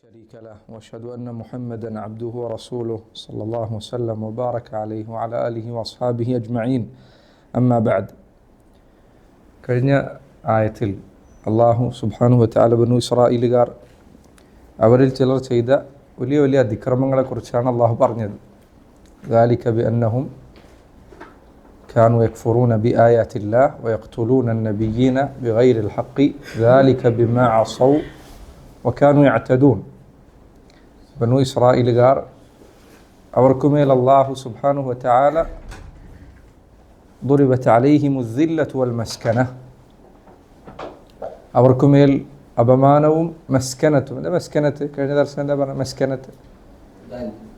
شريك له واشهد ان محمدا عبده ورسوله صلى الله وسلم وبارك عليه وعلى اله واصحابه اجمعين اما بعد. കഴിഞ്ഞ ആയത്തിൽ അല്ലാഹു സുബ്ഹാനഹു വ തആല ബനു ഇസ്രായീലുകാർ അവരിൽ ചിലർ ചെയ്ത വലിയ വലിയ അതിക്രമങ്ങളെ കുറിച്ചാണ് അല്ലാഹു പറഞ്ഞത്. ذلك بانهم كانوا يكفرون بآيات الله ويقتلون النبيين بغير الحق ذلك بما عصوا وكانوا يعتدون. ബനു ഇസ്രായീലുകാർ അവർക്കുമേൽ അല്ലാഹു സുബ്ഹാനഹു വ തആല ضربت عليهم الذلة والمسكنة, അവർക്കുമേൽ അപമാനവും മസ്കനത്തും. എന്താ മസ്കനത്ത്? കഴിഞ്ഞ ദർശനം എന്താ പറഞ്ഞ? മസ്കനത്ത്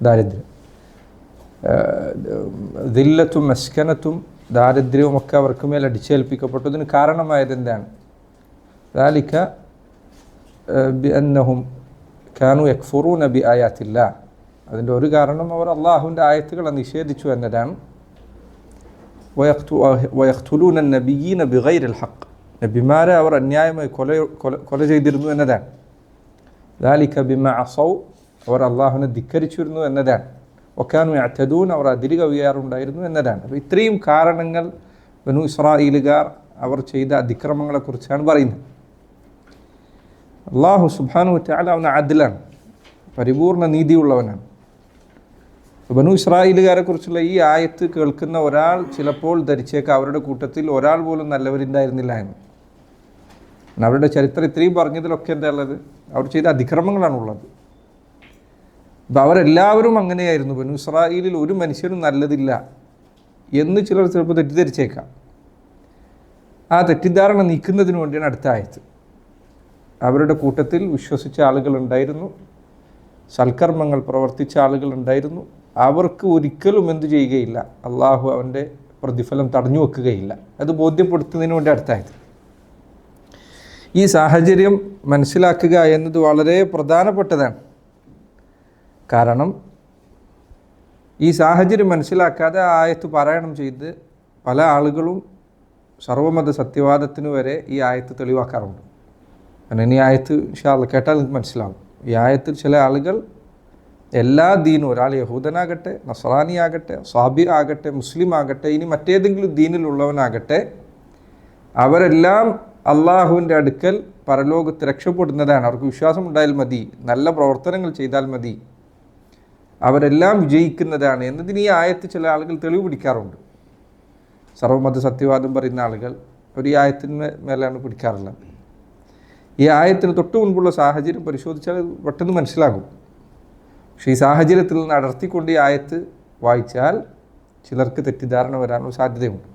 ദാരിദ്ര്യം. ദില്ലത്തും മസ്കനത്തും ദാരിദ്ര്യവും ഒക്കെ അവർക്കുമേൽ അടിച്ചേൽപ്പിക്കപ്പെട്ടു. ഇതിന് കാരണമായത് എന്താണ്? ذلك بأنهم كانوا يكفرون بآيات الله. അതിൻ്റെ ഒരു കാരണം അവർ അള്ളാഹുവിൻ്റെ ആയത്തുകളെ നിഷേധിച്ചു എന്നതാണ്. ويقتلون النبيين بغير الحق, നബിമാരെ അവർ അന്യായമായി കൊല ചെയ്തിരുന്നു എന്നതാണ്. ذلك بما عصوا, അവർ അള്ളാഹുവിനെ ധിക്കരിച്ചിരുന്നു എന്നതാണ്. وكانوا يعتدون, അവർ അതിര് കവിയാറുണ്ടായിരുന്നു എന്നതാണ്. അപ്പോൾ ഇത്രയും കാരണങ്ങൾ ബനു ഇസ്രായീലുകാർ അവർ ചെയ്ത അതിക്രമങ്ങളെക്കുറിച്ചാണ് പറയുന്നത്. അല്ലാഹു സുബ്ഹാനഹു വ തആല അവൻ അദ്ലാണ്, പരിപൂർണ നീതിയുള്ളവനാണ്. ബനു ഇസ്രായീലുകാരെ കുറിച്ചുള്ള ഈ ആയത്ത് കേൾക്കുന്ന ഒരാൾ ചിലപ്പോൾ ധരിച്ചേക്കാം അവരുടെ കൂട്ടത്തിൽ ഒരാൾ പോലും നല്ലവരുണ്ടായിരുന്നില്ല എന്ന്. അവരുടെ ചരിത്രം ഇത്രയും പറഞ്ഞതിലൊക്കെ എന്താ ഉള്ളത്? അവർ ചെയ്ത അതിക്രമങ്ങളാണുള്ളത്. അപ്പോൾ അവരെല്ലാവരും അങ്ങനെയായിരുന്നു. ബനു ഇസ്രായീലിൽ ഒരു മനുഷ്യനും നല്ലതില്ല എന്ന് ചിലർ ചിലപ്പോൾ തെറ്റിദ്ധരിച്ചേക്കാം. ആ തെറ്റിദ്ധാരണ നീക്കുന്നതിന് വേണ്ടിയാണ് അടുത്ത ആയത്ത്. അവരുടെ കൂട്ടത്തിൽ വിശ്വസിച്ച ആളുകളുണ്ടായിരുന്നു, സൽക്കർമ്മങ്ങൾ പ്രവർത്തിച്ച ആളുകളുണ്ടായിരുന്നു. അവർക്ക് ഒരിക്കലും എന്തു ചെയ്യുകയില്ല, അള്ളാഹു അവൻ്റെ പ്രതിഫലം തടഞ്ഞു വെക്കുകയില്ല. അത് ബോധ്യപ്പെടുത്തുന്നതിന് വേണ്ടി അടുത്തായത്. ഈ സാഹചര്യം മനസ്സിലാക്കുക എന്നത് വളരെ പ്രധാനപ്പെട്ടതാണ്. കാരണം ഈ സാഹചര്യം മനസ്സിലാക്കാതെ ആയത്ത് പാരായണം ചെയ്ത് പല ആളുകളും സർവമത സത്യവാദത്തിനു വരെ ഈ ആയത്ത് തെളിവാക്കാറുണ്ട്. കാരണം ഈ ആയത്ത് ഇൻഷാ അല്ലാഹ് കേട്ടാൽ നിങ്ങൾക്ക് മനസ്സിലാവും. ഈ ആയത്തിൽ ചില ആളുകൾ എല്ലാ ദീനും, ഒരാൾ യഹൂദനാകട്ടെ, നസ്രാനിയാകട്ടെ, സ്വാബി ആകട്ടെ, മുസ്ലിം ആകട്ടെ, ഇനി മറ്റേതെങ്കിലും ദീനിലുള്ളവനാകട്ടെ, അവരെല്ലാം അള്ളാഹുവിൻ്റെ അടുക്കൽ പരലോകത്ത് രക്ഷപ്പെടുന്നതാണ്. അവർക്ക് വിശ്വാസം ഉണ്ടായാൽ മതി, നല്ല പ്രവർത്തനങ്ങൾ ചെയ്താൽ മതി, അവരെല്ലാം വിജയിക്കുന്നതാണ് എന്നതിന് ഈ ആയത്ത് ചില ആളുകൾ തെളിവ് പിടിക്കാറുണ്ട്. സർവമത സത്യവാദം പറയുന്ന ആളുകൾ ഒരു ഈ ആയത്തിന് മേലാണ് പിടിക്കാറുള്ളത്. ഈ ആയത്തിന് തൊട്ട് മുൻപുള്ള സാഹചര്യം പരിശോധിച്ചാൽ പെട്ടെന്ന് മനസ്സിലാകും. പക്ഷേ ഈ സാഹചര്യത്തിൽ നിന്ന് അടർത്തിക്കൊണ്ട് ഈ ആയത്ത് വായിച്ചാൽ ചിലർക്ക് തെറ്റിദ്ധാരണ വരാനുള്ള സാധ്യതയുണ്ട്.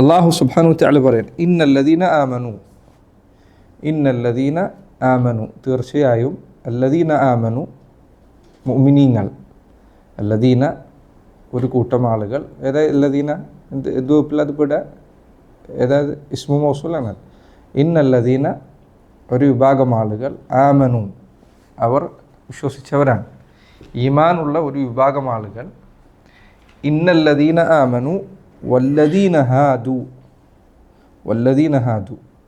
അല്ലാഹു സുബ്ഹാനഹു വ തആല പറയാൻ, ഇന്നല്ലദീന ആമനു, തീർച്ചയായും അല്ലദീന ആമനു, മുഅ്മിനീങ്ങൾ. അല്ലദീന ഒരു കൂട്ടം ആളുകൾ. ഏതാ അല്ലദീന? എന്ത് വകുപ്പിൽ അത് പെടുക? ഏതായത് ഇസ്മു മൗസൂലാണ്. ഇന്നല്ലദീന ഒരു വിഭാഗം ആളുകൾ, ആമനു അവർ വിശ്വസിച്ചവരാണ്, ഈമാനുള്ള ഒരു വിഭാഗം ആളുകൾ. ഇന്നല്ലദീന ആമനു വല്ലദീന ഹാദു,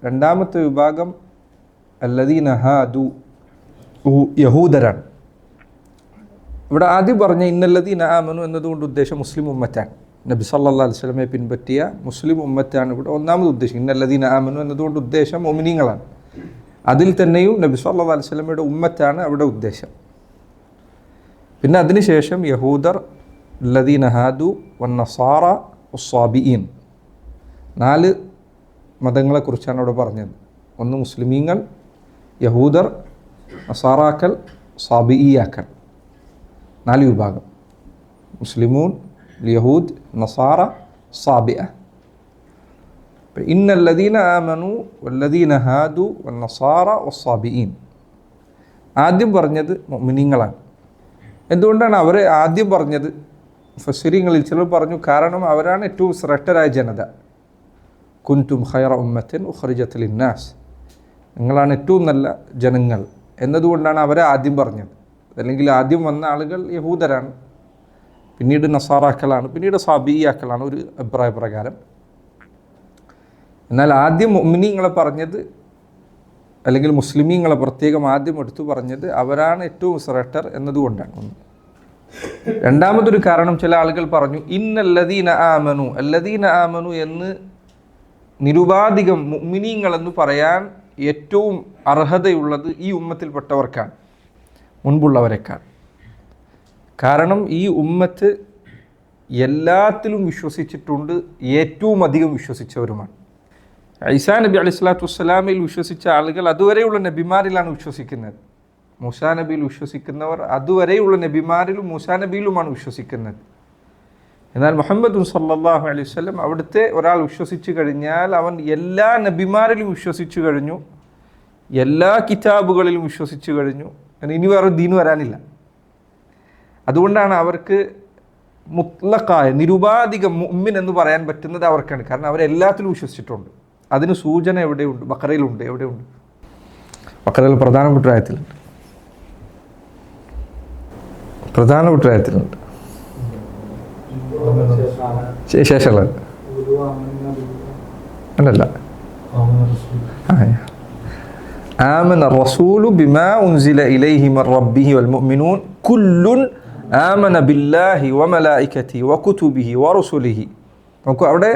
രണ്ടാമത്തെ വിഭാഗം അല്ലദീന ഹാദു, യഹൂദരാണ്. ഇവിടെ ആദ്യം പറഞ്ഞ ഇന്നല്ലദീന ആമനു എന്നതുകൊണ്ട് ഉദ്ദേശം മുസ്ലിം ഉമ്മത്താണ്. നബി സല്ലല്ലാഹു അലൈഹി വസല്ലമയെ പിൻപറ്റിയ മുസ്ലിം ഉമ്മത്താണ് ഇവിടെ ഒന്നാമത് ഉദ്ദേശം. ഇന്നല്ലദീന ആമനു എന്നതുകൊണ്ട് ഉദ്ദേശം മുഅ്മിനീങ്ങളാണ്. അതിൽ തന്നെയും നബി സല്ലല്ലാഹു അലൈഹി വസല്ലമയുടെ ഉമ്മത്താണ് അവിടെ ഉദ്ദേശം. പിന്നെ അതിനുശേഷം യഹൂദർ, അല്ലദീന ഹാദു വന്നസാറ വസ്സാബിഈൻ, 4 മതങ്ങളെക്കുറിച്ചാണ് അവിടെ പറഞ്ഞത്. ഒന്ന് മുസ്ലിമീങ്ങൾ, യഹൂദർ, നസാറാക്കൽ, സാബിഈയാക്കൽ, 4 വിഭാഗം. മുസ്ലിമൂൻ, യഹൂദ്, നസാറ, സാബിഅ. ഇന്നല്ലദീന ആമനു വല്ലദീന ഹാദു വന്നസാറ വസ്സാബിഈൻ, ആദ്യം പറഞ്ഞത് മുഅ്മിനീങ്ങളാണ്. എന്തുകൊണ്ടാണ് അവരെ ആദ്യം പറഞ്ഞത്? മുഫസ്സിരീങ്ങളിൽ ചിലർ പറഞ്ഞു, കാരണം അവരാണ് ഏറ്റവും ശ്രേഷ്ഠരായ ജനത. കുൻതും ഖൈറ ഉമ്മത്തിൻ ഉഖ്രിജത് ലിന്നാസ്, നിങ്ങളാണ് ഏറ്റവും നല്ല ജനങ്ങൾ എന്നതുകൊണ്ടാണ് അവരെ ആദ്യം പറഞ്ഞത്. അല്ലെങ്കിൽ ആദ്യം വന്ന ആളുകൾ യഹൂദരാണ്, പിന്നീട് നസാറാക്കളാണ്, പിന്നീട് സാബിഈയാക്കളാണ് ഒരു അഭിപ്രായ പ്രകാരം. എന്നാൽ ആദ്യം മുഅ്മിനീങ്ങളെ പറഞ്ഞത് അല്ലെങ്കിൽ മുസ്ലിമീങ്ങളെ പ്രത്യേകം ആദ്യം എടുത്തു പറഞ്ഞത് അവരാണ് ഏറ്റവും ശ്രേഷ്ഠർ എന്നതുകൊണ്ടാണ്. ഒന്ന്. രണ്ടാമതൊരു കാരണം ചില ആളുകൾ പറഞ്ഞു ഇന്നല്ലദീന ആമനു, അല്ലദീന ആമനു എന്ന് നിരുപാധികം മുഅ്മിനീങ്ങൾ എന്ന് പറയാൻ ഏറ്റവും അർഹതയുള്ളത് ഈ ഉമ്മത്തിൽപ്പെട്ടവർക്കാണ്, മുൻപുള്ളവരെക്കാൾ. കാരണം ഈ ഉമ്മത്ത് എല്ലാത്തിലും വിശ്വസിച്ചിട്ടുണ്ട്, ഏറ്റവും അധികം വിശ്വസിച്ചവരുമാണ്. ഈസാ നബി അലൈഹി സ്വലാത്തു വസ്സലാമിൽ വിശ്വസിച്ച ആളുകൾ അതുവരെയുള്ള നബിമാരിലാണ് വിശ്വസിക്കുന്നത്. മൂസാ നബിയിൽ വിശ്വസിക്കുന്നവർ അതുവരെയുള്ള നബിമാരിലും മൂസാ നബിയിലുമാണ് വിശ്വസിക്കുന്നത്. എന്നാൽ മുഹമ്മദ് സല്ലല്ലാഹു അലൈഹി വസല്ലം അവിടുത്തെ ഒരാൾ വിശ്വസിച്ച് കഴിഞ്ഞാൽ അവൻ എല്ലാ നബിമാരിലും വിശ്വസിച്ചു കഴിഞ്ഞു, എല്ലാ കിതാബുകളിലും വിശ്വസിച്ചു കഴിഞ്ഞു. ഇനി വേറെ ദീൻ വരാനില്ല. അതുകൊണ്ടാണ് അവർക്ക് മുത്ലഖായ നിരുപാധികം മുഅ്മിൻ എന്ന് പറയാൻ പറ്റുന്നത് അവർക്കാണ്. കാരണം അവരെല്ലാത്തിലും വിശ്വസിച്ചിട്ടുണ്ട്. അതിന് സൂചന എവിടെയുണ്ട്? ബഖറയിലുണ്ട്. എവിടെയുണ്ട്? ബഖറയിൽ പ്രധാനപ്പെട്ട ആയത്തിലുണ്ട്. ശേഷമുള്ള അല്ലല്ല, ആമന റസൂലു ബിമാ ഉൻസില ഇലൈഹി മിർ റബ്ബിഹി വൽ മുഅ്മിനൂൻ കുല്ലുൻ ആമന ബില്ലാഹി വമലായികതിഹി വകുതുബിഹി വറുസുലിഹി. നോക്കൂ, അവിടെ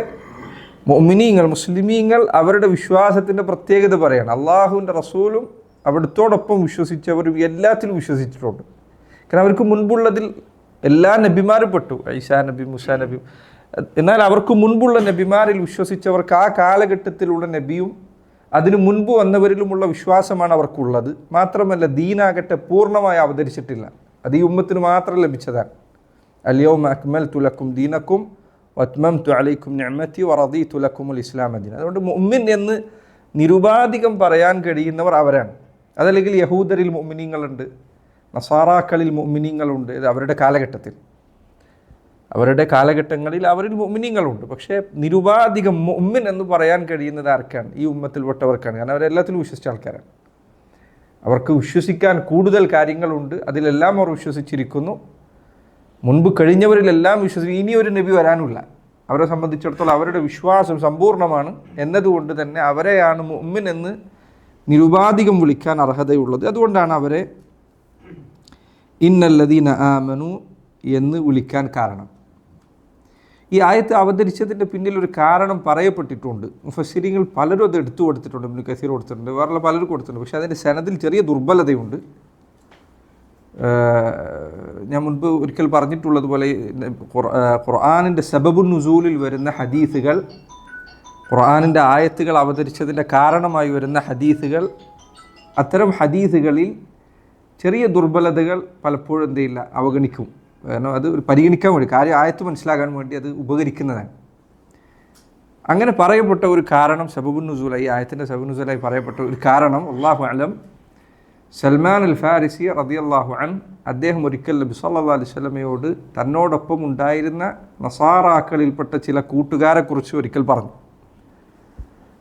മുഅ്മിനീങ്ങൾ മുസ്ലിമീങ്ങൾ അവരുടെ വിശ്വാസത്തിൻ്റെ പ്രത്യേകത പറയാണ്. അള്ളാഹുവിൻ്റെ റസൂലും അവിടുത്തോടൊപ്പം വിശ്വസിച്ചവരും എല്ലാത്തിലും വിശ്വസിച്ചിട്ടുണ്ട്. കാരണം അവർക്ക് മുൻപുള്ളതിൽ എല്ലാ നബിമാരും പെട്ടു, ഈസാ നബി, മൂസാ നബി. എന്നാൽ അവർക്ക് മുൻപുള്ള നബിമാരിൽ വിശ്വസിച്ചവർക്ക് ആ കാലഘട്ടത്തിലുള്ള നബിയും അതിനു മുൻപ് വന്നവരിലുമുള്ള വിശ്വാസമാണ് അവർക്കുള്ളത്. മാത്രമല്ല ദീനാകട്ടെ പൂർണ്ണമായി അവതരിച്ചിട്ടില്ല. അത് ഈ ഉമ്മത്തിന് മാത്രം ലഭിച്ചതാണ്. അൽയൗമ അക്മൽതു ലക്കും ദീനക്കും വഅത്മംതു അലൈക്കും നിഅമതി വറദീതു ലക്കുമുൽ ഇസ്ലാമ ദീന. അതുകൊണ്ട് മുഅ്മിൻ എന്ന് നിരുപാധികം പറയാൻ കഴിയുന്നവർ അവരാണ്. അതല്ലെങ്കിൽ യഹൂദരിൽ മുഅ്മിനീങ്ങളുണ്ട്, നസാറാക്കളിൽ മുഅ്മിനീങ്ങളുണ്ട്. ഇത് അവരുടെ കാലഘട്ടങ്ങളിൽ അവരിൽ മുഅ്മിനീങ്ങളുണ്ട്. പക്ഷേ നിരുപാധികം മുഅ്മിൻ എന്ന് പറയാൻ കഴിയുന്നത് ആർക്കാണ്? ഈ ഉമ്മത്തിൽപ്പെട്ടവർക്കാണ്. കാരണം അവരെല്ലാത്തിലും വിശ്വസിച്ച ആൾക്കാരാണ്. അവർക്ക് വിശ്വസിക്കാൻ കൂടുതൽ കാര്യങ്ങളുണ്ട്. അതിലെല്ലാം അവർ വിശ്വസിച്ചിരിക്കുന്നു. മുൻപ് കഴിഞ്ഞവരിലെല്ലാം വിശ്വസിക്കും. ഇനിയൊരു നബി വരാനില്ല. അവരെ സംബന്ധിച്ചിടത്തോളം അവരുടെ വിശ്വാസം സമ്പൂർണ്ണമാണ് എന്നതുകൊണ്ട് തന്നെ അവരെയാണ് മുഅ്മിൻ എന്ന് നിരുപാധികം വിളിക്കാൻ അർഹതയുള്ളത്. അതുകൊണ്ടാണ് അവരെ ഇന്നല്ലദീന ആമനു എന്ന് വിളിക്കാൻ കാരണം. ഈ ആയത്ത് അവതരിച്ചതിൻ്റെ പിന്നിൽ ഒരു കാരണം പറയപ്പെട്ടിട്ടുണ്ട്. മുഫസ്സിരീങ്ങൾ പലരും അത് എടുത്തു കൊടുത്തിട്ടുണ്ട്. ഇബ്നു കസീർ കൊടുത്തിട്ടുണ്ട്, വേറെ പലരും കൊടുത്തിട്ടുണ്ട്. പക്ഷേ അതിൻ്റെ സനദിൽ ചെറിയ ദുർബലതയുണ്ട്. ഞാൻ മുൻപ് ഒരിക്കൽ പറഞ്ഞിട്ടുള്ളതുപോലെ ഖുർആനിൻ്റെ സബബുൻ നുസൂലിൽ വരുന്ന ഹദീസുകൾ, ഖുർആനിൻ്റെ ആയത്തുകൾ അവതരിച്ചതിൻ്റെ കാരണമായി വരുന്ന ഹദീസുകൾ, അത്തരം ഹദീസുകളിൽ ചെറിയ ദുർബലതകൾ പലപ്പോഴും എന്ത് ചെയ്യില്ല, അവഗണിക്കും. കാരണം അത് പരിഗണിക്കാൻ വേണ്ടി, കാര്യം ആയത്ത് മനസ്സിലാകാൻ വേണ്ടി അത് ഉപകരിക്കുന്നതാണ്. അങ്ങനെ പറയപ്പെട്ട ഒരു കാരണം സബബുൻ നുസൂലായി, ഈ ആയത്തിൻ്റെ സബബുൻ നുസൂലായി പറയപ്പെട്ട ഒരു കാരണം അല്ലാഹു അലം, സൽമാൻ അൽ ഫാരിസി റളിയല്ലാഹു അൻഹു അദ്ദേഹം ഒരിക്കൽ നബി സല്ലല്ലാഹു അലൈഹി വസല്ലമയോട് തന്നോടൊപ്പം ഉണ്ടായിരുന്ന നസാറാക്കളിൽപ്പെട്ട ചില കൂട്ടുകാരെക്കുറിച്ച് ഒരിക്കൽ പറഞ്ഞു.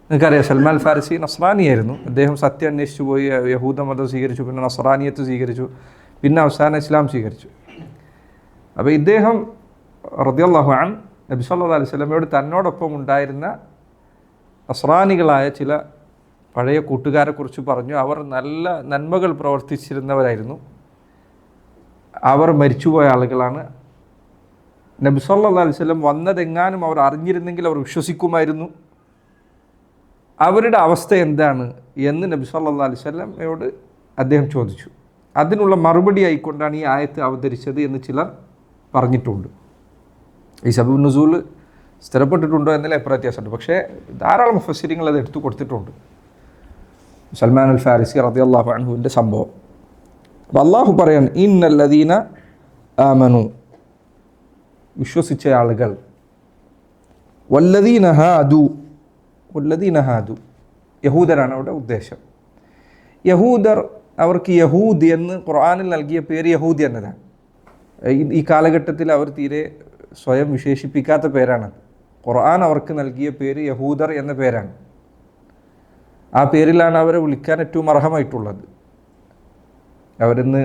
നിങ്ങൾക്കറിയാം, സൽമാൻ ഫാരിസി നസ്രാനിയായിരുന്നു. അദ്ദേഹം സത്യം അന്വേഷിച്ചു പോയി, യഹൂദ മതം സ്വീകരിച്ചു, പിന്നെ നസ്രാനിയത്ത് സ്വീകരിച്ചു, പിന്നെ അവസാനം ഇസ്ലാം സ്വീകരിച്ചു. അപ്പോൾ ഇദ്ദേഹം റളിയല്ലാഹു അൻഹു നബി സല്ലല്ലാഹു അലൈഹി വസല്ലമയോട് തന്നോടൊപ്പം ഉണ്ടായിരുന്ന നസ്രാനികളായ ചില പഴയ കൂട്ടുകാരെക്കുറിച്ച് പറഞ്ഞു. അവർ നല്ല നന്മകൾ പ്രവർത്തിച്ചിരുന്നവരായിരുന്നു, അവർ മരിച്ചുപോയ ആളുകളാണ്. നബി സല്ലല്ലാഹു അലൈഹി വസല്ലം വന്നതെങ്ങാനും അവർ അറിഞ്ഞിരുന്നെങ്കിൽ അവർ വിശ്വസിക്കുമായിരുന്നു. അവരുടെ അവസ്ഥ എന്താണ് എന്ന് നബി സല്ലല്ലാഹു അലൈഹി വസല്ലമയോട് അദ്ദേഹം ചോദിച്ചു. അതിനുള്ള മറുപടി ആയിക്കൊണ്ടാണ് ഈ ആയത്ത് അവതരിച്ചത് എന്ന് ചിലർ പറഞ്ഞിട്ടുണ്ട്. ഈ സബബുൻ നുസൂൽ സ്ഥിരപ്പെട്ടിട്ടുണ്ടോ എന്നല്ല അഭിപ്രായ വ്യത്യാസമുണ്ട്. പക്ഷേ ധാരാളം മുഫസ്സിരീങ്ങൾ അത് എടുത്തു കൊടുത്തിട്ടുണ്ട്. സൽമാൻ അൽ ഫാരിസി റളിയല്ലാഹു അൻഹുവിൻ്റെ സംഭവം. അപ്പോൾ അള്ളാഹു പറയാൻ ഇന്നല്ലദീന ആമനു, വിശ്വസിച്ച ആളുകൾ, വല്ലദീന ഹാദു, വല്ലദീന ഹാദു യഹൂദരാണ് അവിടെ ഉദ്ദേശം. യഹൂദർ, അവർക്ക് യഹൂദ് എന്ന് ഖുർആനിൽ നൽകിയ പേര് യഹൂദി എന്നതാണ്. ഈ കാലഘട്ടത്തിൽ അവർ തീരെ സ്വയം വിശേഷിപ്പിക്കാത്ത പേരാണ്. ഖുർആൻ അവർക്ക് നൽകിയ പേര് യഹൂദർ എന്ന പേരാണ്. ആ പേരിലാണ് അവരെ വിളിക്കാൻ ഏറ്റവും അർഹമായിട്ടുള്ളത്. അവരിന്ന്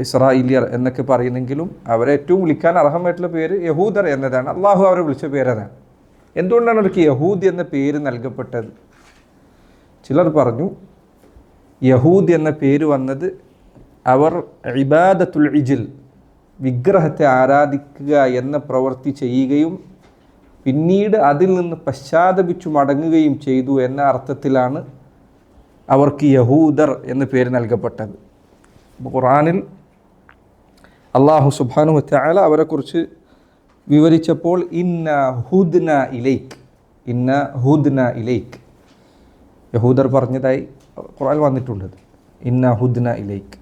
ഇസ്രായേലിയർ എന്നൊക്കെ പറയുന്നെങ്കിലും അവരെ ഏറ്റവും വിളിക്കാൻ അർഹമായിട്ടുള്ള പേര് യഹൂദർ എന്നതാണ്. അള്ളാഹു അവരെ വിളിച്ച പേരതാണ്. എന്തുകൊണ്ടാണ് അവർക്ക് യഹൂദ് എന്ന പേര് നൽകപ്പെട്ടത്? ചിലർ പറഞ്ഞു യഹൂദ് എന്ന പേര് വന്നത് അവർ ഇബാദത്തുൽ ഇജിൽ, വിഗ്രഹത്തെ ആരാധിക്കുക എന്ന പ്രവൃത്തി ചെയ്യുകയും പിന്നീട് അതിൽ നിന്ന് പശ്ചാത്തപിച്ചു മടങ്ങുകയും ചെയ്തു എന്ന അർത്ഥത്തിലാണ് അവർക്ക് യഹൂദർ എന്ന് പേര് നൽകപ്പെട്ടത്. ഖുർആനിൽ അല്ലാഹു സുബ്ഹാനഹു വ തആല അവരെക്കുറിച്ച് വിവരിച്ചപ്പോൾ ഇന്ന ഹുദ്ന ഇലൈക് യഹൂദർ പറഞ്ഞതായി ഖുർആൻ വന്നിട്ടുണ്ട്. ഇന്ന ഹുദ്ന ഇലൈക്.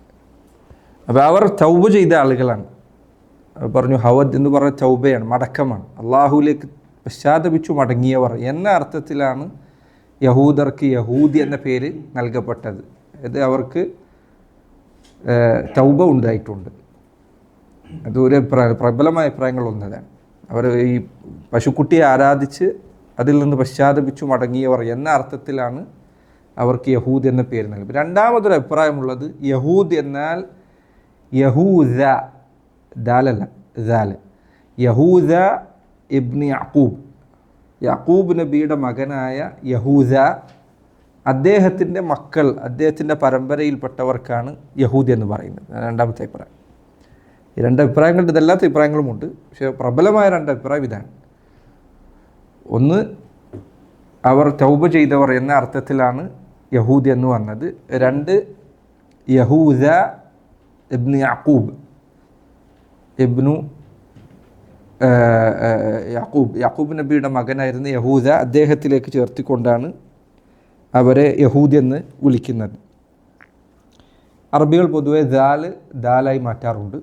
അപ്പോൾ അവർ തൗബ ചെയ്ത ആളുകളാണ്. പറഞ്ഞു ഹവദ് എന്ന് പറഞ്ഞ തൗബയാണ്, മടക്കമാണ്. അള്ളാഹുവിലേക്ക് പശ്ചാത്തപിച്ചു മടങ്ങിയവർ എന്ന അർത്ഥത്തിലാണ് യഹൂദർക്ക് യഹൂദി എന്ന പേര് നൽകപ്പെട്ടത്. അത് അവർക്ക് തൗബ ഉണ്ടായിട്ടുണ്ട്. അത് ഒരു പ്രബലമായ അഭിപ്രായങ്ങളൊന്നതാണ്. അവർ ഈ പശുക്കുട്ടിയെ ആരാധിച്ച് അതിൽ നിന്ന് പശ്ചാത്തപിച്ചു മടങ്ങിയവർ എന്ന അർത്ഥത്തിലാണ് അവർക്ക് യഹൂദ് എന്ന പേര് നൽകി. രണ്ടാമതൊരു അഭിപ്രായമുള്ളത് യഹൂദ് എന്നാൽ യഹൂദ, ദാലല്ല ദാല, യഹൂദ ഇബ്നി യാക്കൂബ് നബിയുടെ മകനായ യഹൂദ, അദ്ദേഹത്തിൻ്റെ മക്കൾ, അദ്ദേഹത്തിൻ്റെ പരമ്പരയിൽപ്പെട്ടവർക്കാണ് യഹൂദ് എന്ന് പറയുന്നത്. രണ്ടാമത്തെ അഭിപ്രായം. ഈ രണ്ട് അഭിപ്രായങ്ങളുടെ ഇതെല്ലാത്ത അഭിപ്രായങ്ങളുമുണ്ട്, പക്ഷേ പ്രബലമായ രണ്ട് അഭിപ്രായം ഇതാണ്. ഒന്ന്, അവർ തൗബ ചെയ്തവർ എന്ന അർത്ഥത്തിലാണ് യഹൂദ് എന്ന് വന്നത്. രണ്ട്, യഹൂദ ഇബ്നു യാക്കൂബ് നബിയുടെ മകനായിരുന്ന യഹൂദ, അദ്ദേഹത്തിലേക്ക് ചേർത്തിക്കൊണ്ടാണ് അവരെ യഹൂദ് എന്ന് വിളിക്കുന്നത്. അറബികൾ പൊതുവെ ദാലായി മാറ്റാറുണ്ട്,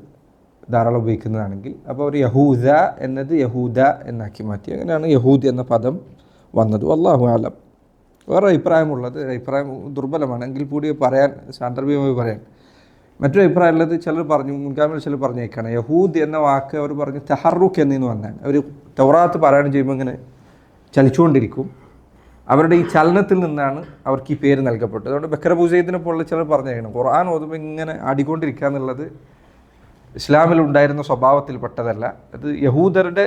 ധാരാളം ഉപയോഗിക്കുന്നതാണെങ്കിൽ. അപ്പോൾ അവർ യഹൂദ എന്നത് യഹൂദ എന്നാക്കി മാറ്റി. അങ്ങനെയാണ് യഹൂദ് എന്ന പദം വന്നത്. അല്ലാഹു അലം. വേറെ അഭിപ്രായമുള്ളത്, അഭിപ്രായം ദുർബലമാണ് എങ്കിൽ കൂടി പറയാൻ, സാന്ദർഭികമായി പറയാൻ, മറ്റൊരു അഭിപ്രായം ഉള്ളത്, ചിലർ പറഞ്ഞു, മുൻഗാമികൾ ചിലർ പറഞ്ഞേക്കാണ് യഹൂദ് എന്ന വാക്ക് അവർ പറഞ്ഞു തഹറുക്ക് എന്നീന്ന് വന്നാണ്. അവർ തൗറാത്ത് പാരായണം ചെയ്യുമ്പോൾ ഇങ്ങനെ ചലിച്ചുകൊണ്ടിരിക്കും. അവരുടെ ഈ ചലനത്തിൽ നിന്നാണ് അവർക്ക് ഈ പേര് നൽകപ്പെട്ടത്. അതുകൊണ്ട് ബക്കർ പൂജയത്തിനെ പോലുള്ള ചിലർ പറഞ്ഞേക്കണം ഖുർആൻ ഓതുമ്പോൾ ഇങ്ങനെ ആടിക്കൊണ്ടിരിക്കുക എന്നുള്ളത് ഇസ്ലാമിൽ ഉണ്ടായിരുന്ന സ്വഭാവത്തിൽപ്പെട്ടതല്ല, അത് യഹൂദരുടെ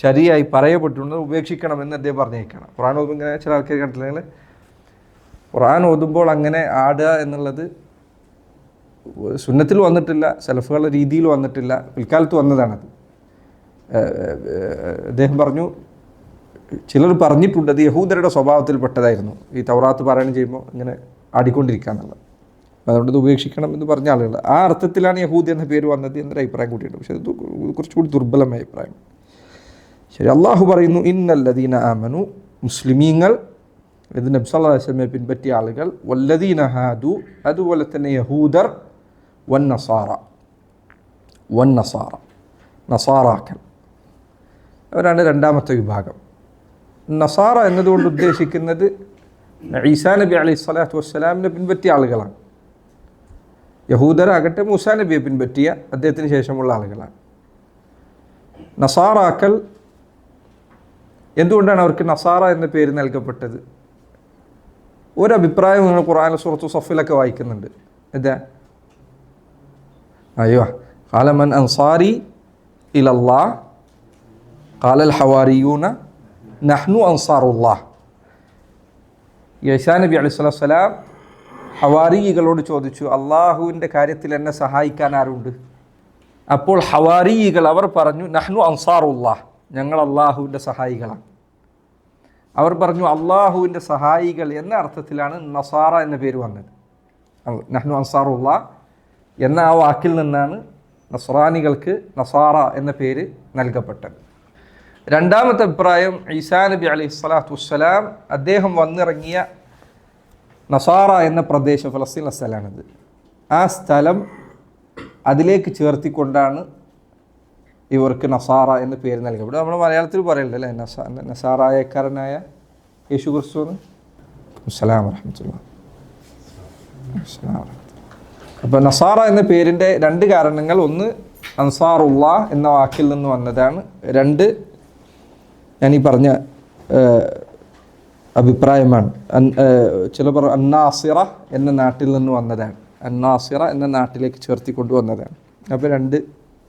ചരിയായി പറയപ്പെട്ടിട്ടുണ്ട്, ഉപേക്ഷിക്കണമെന്ന് അദ്ദേഹം പറഞ്ഞേക്കണം. ഖുർആൻ ഓതുമ്പോൾ ഇങ്ങനെ ചില ആൾക്കാർ കണ്ടില്ലെങ്കിൽ ഖുർആൻ ഓതുമ്പോൾ അങ്ങനെ ആടുക എന്നുള്ളത് സുന്നത്തിൽ വന്നിട്ടില്ല, സലഫുകളുടെ രീതിയിൽ വന്നിട്ടില്ല, പിൽക്കാലത്ത് വന്നതാണത്. അദ്ദേഹം പറഞ്ഞു, ചിലർ പറഞ്ഞിട്ടുണ്ട് അത് യഹൂദരുടെ സ്വഭാവത്തിൽപ്പെട്ടതായിരുന്നു, ഈ തൗറാത്ത് പാരായണം ചെയ്യുമ്പോൾ ഇങ്ങനെ ആടിക്കൊണ്ടിരിക്കുക എന്നുള്ളത്. അതുകൊണ്ട് ഇത് ഉപേക്ഷിക്കണം എന്ന് പറഞ്ഞ ആളുകൾ, ആ അർത്ഥത്തിലാണ് യഹൂദ് എന്ന പേര് വന്നത് എന്നൊരു അഭിപ്രായം കൂടിയുണ്ട്. പക്ഷേ ഇത് കുറച്ചുകൂടി ദുർബലമായ അഭിപ്രായം. ശരി, അള്ളാഹു പറയുന്നു ഇന്നല്ലദീന ആമനു, മുസ്ലിമീങ്ങൾ, ഇത് നബി സല്ലല്ലാഹു അലൈഹി വസല്ലമയെ പിൻപറ്റിയ ആളുകൾ, വല്ലദീന ഹാദു, അതുപോലെ തന്നെ യഹൂദർ, നസാറാക്കൽ, അവരാണ് രണ്ടാമത്തെ വിഭാഗം. നസാറ എന്നതുകൊണ്ട് ഉദ്ദേശിക്കുന്നത് ഈസാ നബി അലൈഹി സ്വലാത്തു വസ്സലാമിനെ പിൻപറ്റിയ ആളുകളാണ്. യഹൂദരാകട്ടെ മൂസാ നബിയെ പിൻപറ്റിയ അദ്ദേഹത്തിന് ശേഷമുള്ള ആളുകളാണ്. നസാറാക്കൽ, എന്തുകൊണ്ടാണ് അവർക്ക് നസാറ എന്ന പേര് നൽകപ്പെട്ടത്? ഒരഭിപ്രായം നിങ്ങൾ ഖുർആൻ സൂറത്തു സഫിലൊക്കെ വായിക്കുന്നുണ്ട്. എന്താ? ഖാല മൻ അൻസാരി ഇലല്ലാഹ് ഖാലൽ ഹവാരിയൂന നഹ്നു അൻസാറുല്ലാഹ്. ഈസാ നബി അലൈഹി സ്വലാത്തു വസ്സലാം ഹവാരികളോട് ചോദിച്ചു, അള്ളാഹുവിൻ്റെ കാര്യത്തിൽ എന്നെ സഹായിക്കാൻ ആരുണ്ട്? അപ്പോൾ ഹവാരികൾ അവർ പറഞ്ഞു, നഹ്നു അൻസാറുല്ലാഹ്, ഞങ്ങൾ അള്ളാഹുവിൻ്റെ സഹായികളാണ്. അവർ പറഞ്ഞു അള്ളാഹുവിൻ്റെ സഹായികൾ എന്ന അർത്ഥത്തിലാണ് നസാറ എന്ന പേര് വന്നത്. നഹ്നു അൻസാറുല്ലാഹ് എന്ന ആ വാക്കിൽ നിന്നാണ് നസ്രാനികൾക്ക് നസാറ എന്ന പേര് നൽകപ്പെട്ടത്. രണ്ടാമത്തെ അഭിപ്രായം, ഈസാ നബി അലൈഹി സ്വലാത്തു വസ്സലാം അദ്ദേഹം വന്നിറങ്ങിയ നസാറ എന്ന പ്രദേശം ഫലസ്തീൻ സ്ഥലമാണിത്. ആ സ്ഥലം അതിലേക്ക് ചേർത്തിക്കൊണ്ടാണ് ഇവർക്ക് നസാറ എന്ന പേര് നൽകപ്പെടും. നമ്മൾ മലയാളത്തിൽ പറയലുണ്ട് അല്ലേ, നസാറായക്കാരനായ യേശു ക്രിസ്തു എന്ന്. അസ്സലാമു വറഹ്മത്തുള്ളാഹി. അപ്പോൾ നസാറ എന്ന പേരിൻ്റെ രണ്ട് കാരണങ്ങൾ, ഒന്ന് അൻസാറുല്ലാഹ് എന്ന വാക്കിൽ നിന്ന് വന്നതാണ്, രണ്ട് ഞാനീ പറഞ്ഞ അഭിപ്രായമാണ്. ചിലർ അന്നാസിറ എന്ന നാട്ടിൽ നിന്ന് വന്നതാണ്, അന്നാസിറ എന്ന നാട്ടിലേക്ക് ചേർത്തി കൊണ്ടുവന്നതാണ്. അപ്പോൾ രണ്ട്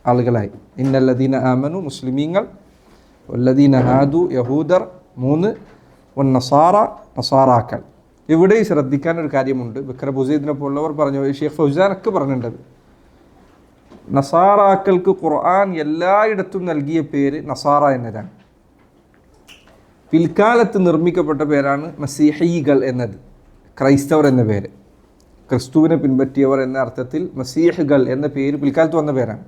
ആളുകളായി. ഇന്നല്ലദീന ആമനു, മുസ്ലിമീങ്ങൾ, വല്ലദീന ഹാദു, യഹൂദർ, മൂന്ന്, നസാറ, നസാറാക്കൽ. ഇവിടെ ശ്രദ്ധിക്കാൻ ഒരു കാര്യമുണ്ട്. ബക്കർ ബുസൈദിനെ പോലുള്ളവർ പറഞ്ഞു, ഷെയ്ഖ് ഫൗസാനൊക്കെ പറഞ്ഞിട്ടുണ്ട്, നസാറാക്കൾക്ക് ഖുർആൻ എല്ലായിടത്തും നൽകിയ പേര് നസാറ എന്നതാണ്. പിൽക്കാലത്ത് നിർമ്മിക്കപ്പെട്ട പേരാണ് മസീഹികൾ എന്നത്, ക്രൈസ്തവർ എന്ന പേര്. ക്രിസ്തുവിനെ പിൻപറ്റിയവർ എന്ന അർത്ഥത്തിൽ മസീഹുകൾ എന്ന പേര് പിൽക്കാലത്ത് വന്ന പേരാണ്.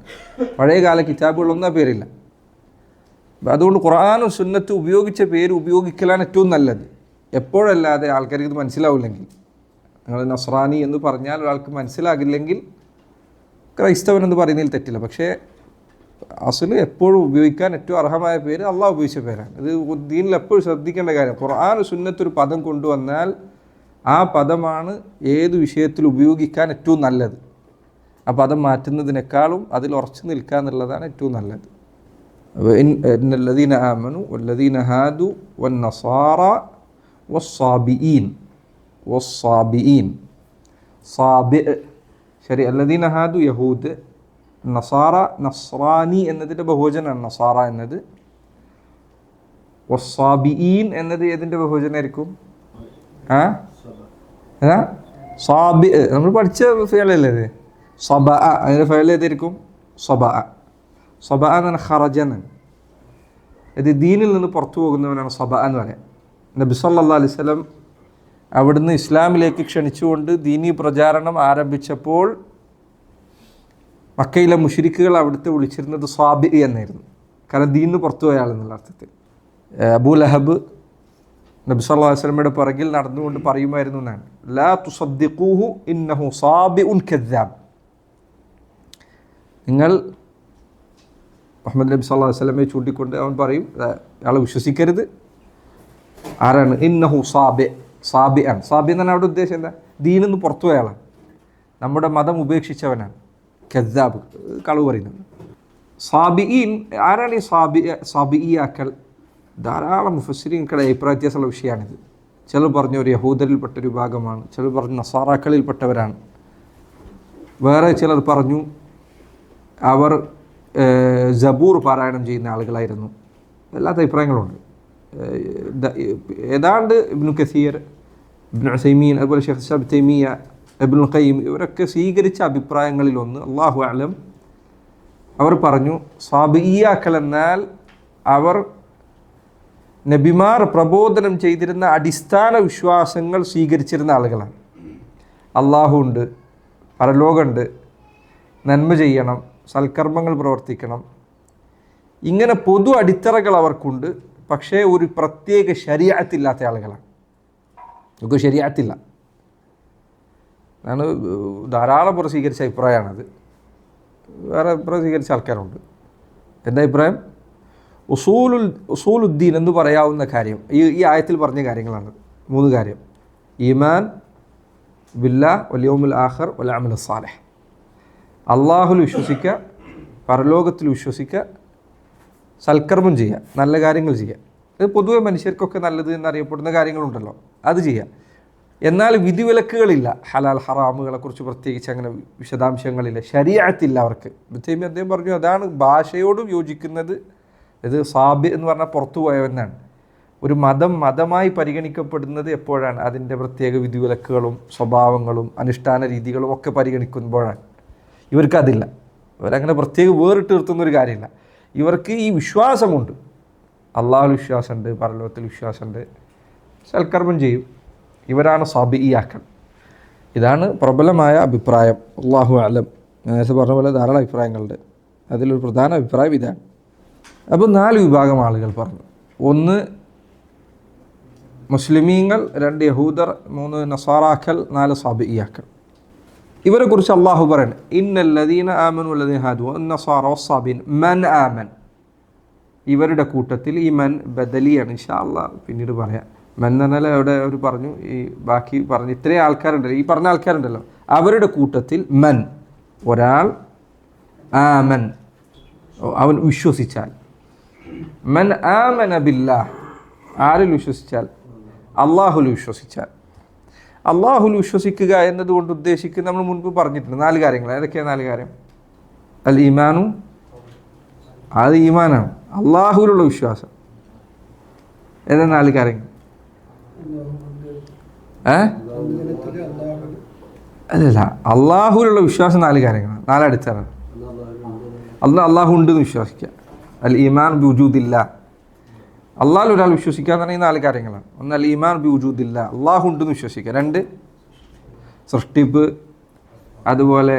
പഴയകാല കിതാബുകളൊന്നും ആ പേരില്ല. അതുകൊണ്ട് ഖുർആനും സുന്നത്തും ഉപയോഗിച്ച പേര് ഉപയോഗിക്കലാണ് ഏറ്റവും നല്ലത്. എപ്പോഴല്ലാതെ ആൾക്കാർക്ക് ഇത് മനസ്സിലാവില്ലെങ്കിൽ, നിങ്ങൾ നസ്രാനി എന്ന് പറഞ്ഞാൽ ഒരാൾക്ക് മനസ്സിലാകില്ലെങ്കിൽ ക്രൈസ്തവൻ എന്ന് പറയുന്നതിൽ തെറ്റില്ല. പക്ഷേ അസല് എപ്പോഴും ഉപയോഗിക്കാൻ ഏറ്റവും അർഹമായ പേര് അള്ളാഹ് ഉപയോഗിച്ച പേരാണ്. ഇത് ദീനിൽ എപ്പോഴും ശ്രദ്ധിക്കേണ്ട കാര്യം. ഖുർആനും സുന്നത്തൊരു പദം കൊണ്ടുവന്നാൽ ആ പദമാണ് ഏത് വിഷയത്തിൽ ഉപയോഗിക്കാൻ ഏറ്റവും നല്ലത്. ആ പദം മാറ്റുന്നതിനേക്കാളും അതിൽ ഉറച്ചു നിൽക്കുക എന്നുള്ളതാണ് ഏറ്റവും നല്ലത്. ഇന്നല്ലദീന ആമനു വല്ലദീന ഹാദു വന്നസാറ വസ്സാബിഈൻ സാബി ശരി. അല്ലദീന ഹാദു യഹൂദ്, നസാറ നസ്രാനി എന്നതിൻ്റെ ബഹുവചനാണ് നസാറ എന്നത്. വസ്സാബിഈൻ എന്നത് ഏതിൻ്റെ ബഹുവചനായിരിക്കും? സാബി. നമ്മൾ പഠിച്ച ഫേലല്ലേ ഇത്? സബ. അതിൻ്റെ ഫേൽ ഏതായിരിക്കും? സബ. സബ എന്ന് പറഞ്ഞാൽ ഖറജൻ. ഇത് ദീനിൽ നിന്ന് പുറത്തു പോകുന്നവനാണ് സബ എന്ന് പറയാം. നബി സല്ലല്ലാഹു അലൈഹി വസല്ലം അവിടുന്ന് ഇസ്ലാമിലേക്ക് ക്ഷണിച്ചുകൊണ്ട് ദീനി പ്രചാരണം ആരംഭിച്ചപ്പോൾ മക്കയിലെ മുശ്രിക്കുകൾ അവിടുത്തെ വിളിച്ചിരുന്നത് സാബി എന്നായിരുന്നു. കാരണം ദീനിന്ന് പുറത്തു പോയ ആളെന്നുള്ള അർത്ഥത്തിൽ. അബൂ ലഹബ് നബി സല്ലല്ലാഹു അലൈഹി വസല്ലമയുടെ പുറകിൽ നടന്നുകൊണ്ട് പറയുമായിരുന്നു എന്നാണ്, ലാ തുസദ്ദിഖൂഹു ഇന്നഹു സാബിഉൻ കദ്ദാബ്. നിങ്ങൾ മുഹമ്മദ് നബി സല്ലല്ലാഹു അലൈഹി വസല്ലമയെ ചൂണ്ടിക്കൊണ്ട് അവൻ പറയും, അയാളെ വിശ്വസിക്കരുത്. ആരാണ്? ഇന്നഹു സാബി ആണ്. സാബി എന്നാണ് അവിടെ ഉദ്ദേശം എന്താ? ദീനിൽ നിന്ന് പുറത്തു പോയാളാണ്, നമ്മുടെ മതം ഉപേക്ഷിച്ചവനാണ്. കദ്ദാബ്, കളവ് പറയുന്നത്. സാബിഈൻ ആരാണ്? ഈ സാബിഈയാക്കൾ ധാരാളം മുഫസ്സിരീങ്ങളുടെ അഭിപ്രായ വ്യത്യാസമുള്ള വിഷയമാണിത്. ചിലർ പറഞ്ഞു ഒരു യഹൂദരിൽപ്പെട്ട ഒരു വിഭാഗമാണ്, ചിലർ പറഞ്ഞു നസാറാക്കളിൽപ്പെട്ടവരാണ്, വേറെ ചിലർ പറഞ്ഞു അവർ സബൂർ പാരായണം ചെയ്യുന്ന ആളുകളായിരുന്നു. എല്ലാത്ത അഭിപ്രായങ്ങളുണ്ട്. ഏതാണ്ട് ഇബ്നു കസീർ, ഇബ്നു ഉസൈമീൻ, അതുപോലെ ഷെയ്ഖ് ഇസ്ലാം ഇബ്നു തൈമിയ്യ, ഇബ്നുൽ ഖയ്യിം ഇവരൊക്കെ സ്വീകരിച്ച അഭിപ്രായങ്ങളിലൊന്ന്, അല്ലാഹു അഅലം, അവർ പറഞ്ഞു സാബിഈയാക്കൾ എന്നാൽ അവർ നബിമാർ പ്രബോധനം ചെയ്തിരുന്ന അടിസ്ഥാന വിശ്വാസങ്ങൾ സ്വീകരിച്ചിരുന്ന ആളുകളാണ്. അള്ളാഹു ഉണ്ട്, പരലോകമുണ്ട്, നന്മ ചെയ്യണം, സൽക്കർമ്മങ്ങൾ പ്രവർത്തിക്കണം, ഇങ്ങനെ പൊതു അടിത്തറകൾ അവർക്കുണ്ട്. പക്ഷേ ഒരു പ്രത്യേക ശരീഅത്തില്ലാത്ത ആളുകളാണ്. നമുക്ക് ശരീഅത്തില്ല അതാണ് ധാരാളം പേർ സ്വീകരിച്ച അഭിപ്രായമാണത്. വേറെ അഭിപ്രായം സ്വീകരിച്ച ആൾക്കാരുണ്ട്. എൻ്റെ അഭിപ്രായം ഉസൂലുദ്ദീൻ എന്ന് പറയാവുന്ന കാര്യം ഈ ആയത്തിൽ പറഞ്ഞ കാര്യങ്ങളാണ്. 3 കാര്യം: ഈമാൻ ബില്ലാഹ് വൽ യൗമുൽ ആഖിർ വൽ അമൽ സാലിഹ്. അള്ളാഹുൽ വിശ്വസിക്കുക, പരലോകത്തിൽ വിശ്വസിക്കുക, സൽക്കർമ്മം ചെയ്യുക, നല്ല കാര്യങ്ങൾ ചെയ്യുക. ഇത് പൊതുവെ മനുഷ്യർക്കൊക്കെ നല്ലത് എന്നറിയപ്പെടുന്ന കാര്യങ്ങളുണ്ടല്ലോ, അത് ചെയ്യുക. എന്നാൽ വിധിവിലക്കുകളില്ല. ഹലാൽ ഹറാമുകളെക്കുറിച്ച് പ്രത്യേകിച്ച് അങ്ങനെ വിശദാംശങ്ങളില്ല, ശരീഅത്തില്ല അവർക്ക്. അദ്ദേഹം പറഞ്ഞു അതാണ് ഭാഷയോടും യോജിക്കുന്നത്. ഇത് സാബി എന്ന് പറഞ്ഞാൽ പുറത്തു പോയവനാണ്. ഒരു മതമായി പരിഗണിക്കപ്പെടുന്നത് എപ്പോഴാണ്? അതിൻ്റെ പ്രത്യേക വിധിവിലക്കുകളും സ്വഭാവങ്ങളും അനുഷ്ഠാന രീതികളും ഒക്കെ പരിഗണിക്കുമ്പോഴാണ്. ഇവർക്കതില്ല. ഇവരങ്ങനെ പ്രത്യേകം വേറിട്ട് നിർത്തുന്നൊരു കാര്യമില്ല. ഇവർക്ക് ഈ വിശ്വാസമുണ്ട്, അള്ളാഹുൽ വിശ്വാസമുണ്ട്, പരലോകത്തിൽ വിശ്വാസമുണ്ട്, സൽക്കർമ്മം ചെയ്യും. ഇവരാണ് സാബിഈയാക്കൾ. ഇതാണ് പ്രബലമായ അഭിപ്രായം. അല്ലാഹു അഅലം. നേരത്തെ പറഞ്ഞ പോലെ ധാരാളം അഭിപ്രായങ്ങളുണ്ട്. അതിലൊരു പ്രധാന അഭിപ്രായം ഇതാണ്. അപ്പോൾ 4 വിഭാഗം ആളുകൾ പറഞ്ഞു. 1 മുസ്ലിമീങ്ങൾ, 2 യഹൂദർ, 3 നസാറാക്കൾ, 4 സാബിഈയാക്കൾ. ഇവരെക്കുറിച്ച് അള്ളാഹു പറയണം, ഇന്നല്ലദീന ആമനു വല്ലദീന ഹാദു വന്നസാറ വസ്സാബീൻ മൻ ആമൻ. ഇവരുടെ കൂട്ടത്തിൽ ഈ മൻ ബദലിയാണ്. ഇൻഷാ അല്ലാഹ് പിന്നീട് പറയാം. മൻ എന്ന് പറഞ്ഞാൽ അവിടെ അവർ പറഞ്ഞു, ഈ ബാക്കി പറഞ്ഞു ഇത്രയും ആൾക്കാരുണ്ടല്ലോ, ഈ പറഞ്ഞ ആൾക്കാരുണ്ടല്ലോ, അവരുടെ കൂട്ടത്തിൽ മൻ ഒരാൾ, ആമൻ അവൻ വിശ്വസിച്ചാൽ, മൻ ആമന ബില്ലാഹ് ആരിൽ വിശ്വസിച്ചാൽ? അള്ളാഹുൽ വിശ്വസിച്ചാൽ. അള്ളാഹുൽ വിശ്വസിക്കുക എന്നതുകൊണ്ട് ഉദ്ദേശിക്കുന്നത് നമ്മൾ മുൻപ് പറഞ്ഞിട്ടുണ്ട് 4 കാര്യങ്ങൾ. ഏതൊക്കെയാണ് 4 കാര്യം? അൽ ഈമാനു, അത് ഈമാനാണ്, അള്ളാഹുവിലുള്ള വിശ്വാസം. ഏതാ 4 കാര്യങ്ങൾ? അല്ലല്ല, അള്ളാഹുവിലുള്ള വിശ്വാസം 4 കാര്യങ്ങളാണ്, 4 അടിത്തറ. അള്ളാഹു ഉണ്ടെന്ന് വിശ്വസിക്കുക, അൽ ഈമാൻ ബി വുജൂദില്ല. അള്ളാഹുൽ ഒരാൾ വിശ്വസിക്കുക എന്ന് പറഞ്ഞാൽ 4 കാര്യങ്ങളാണ്. ഒന്ന് അൽ ഈമാൻ ബി വുജൂദില്ല, അള്ളാഹു ഉണ്ടെന്ന് വിശ്വസിക്കുക. 2 സൃഷ്ടിപ്പ്, അതുപോലെ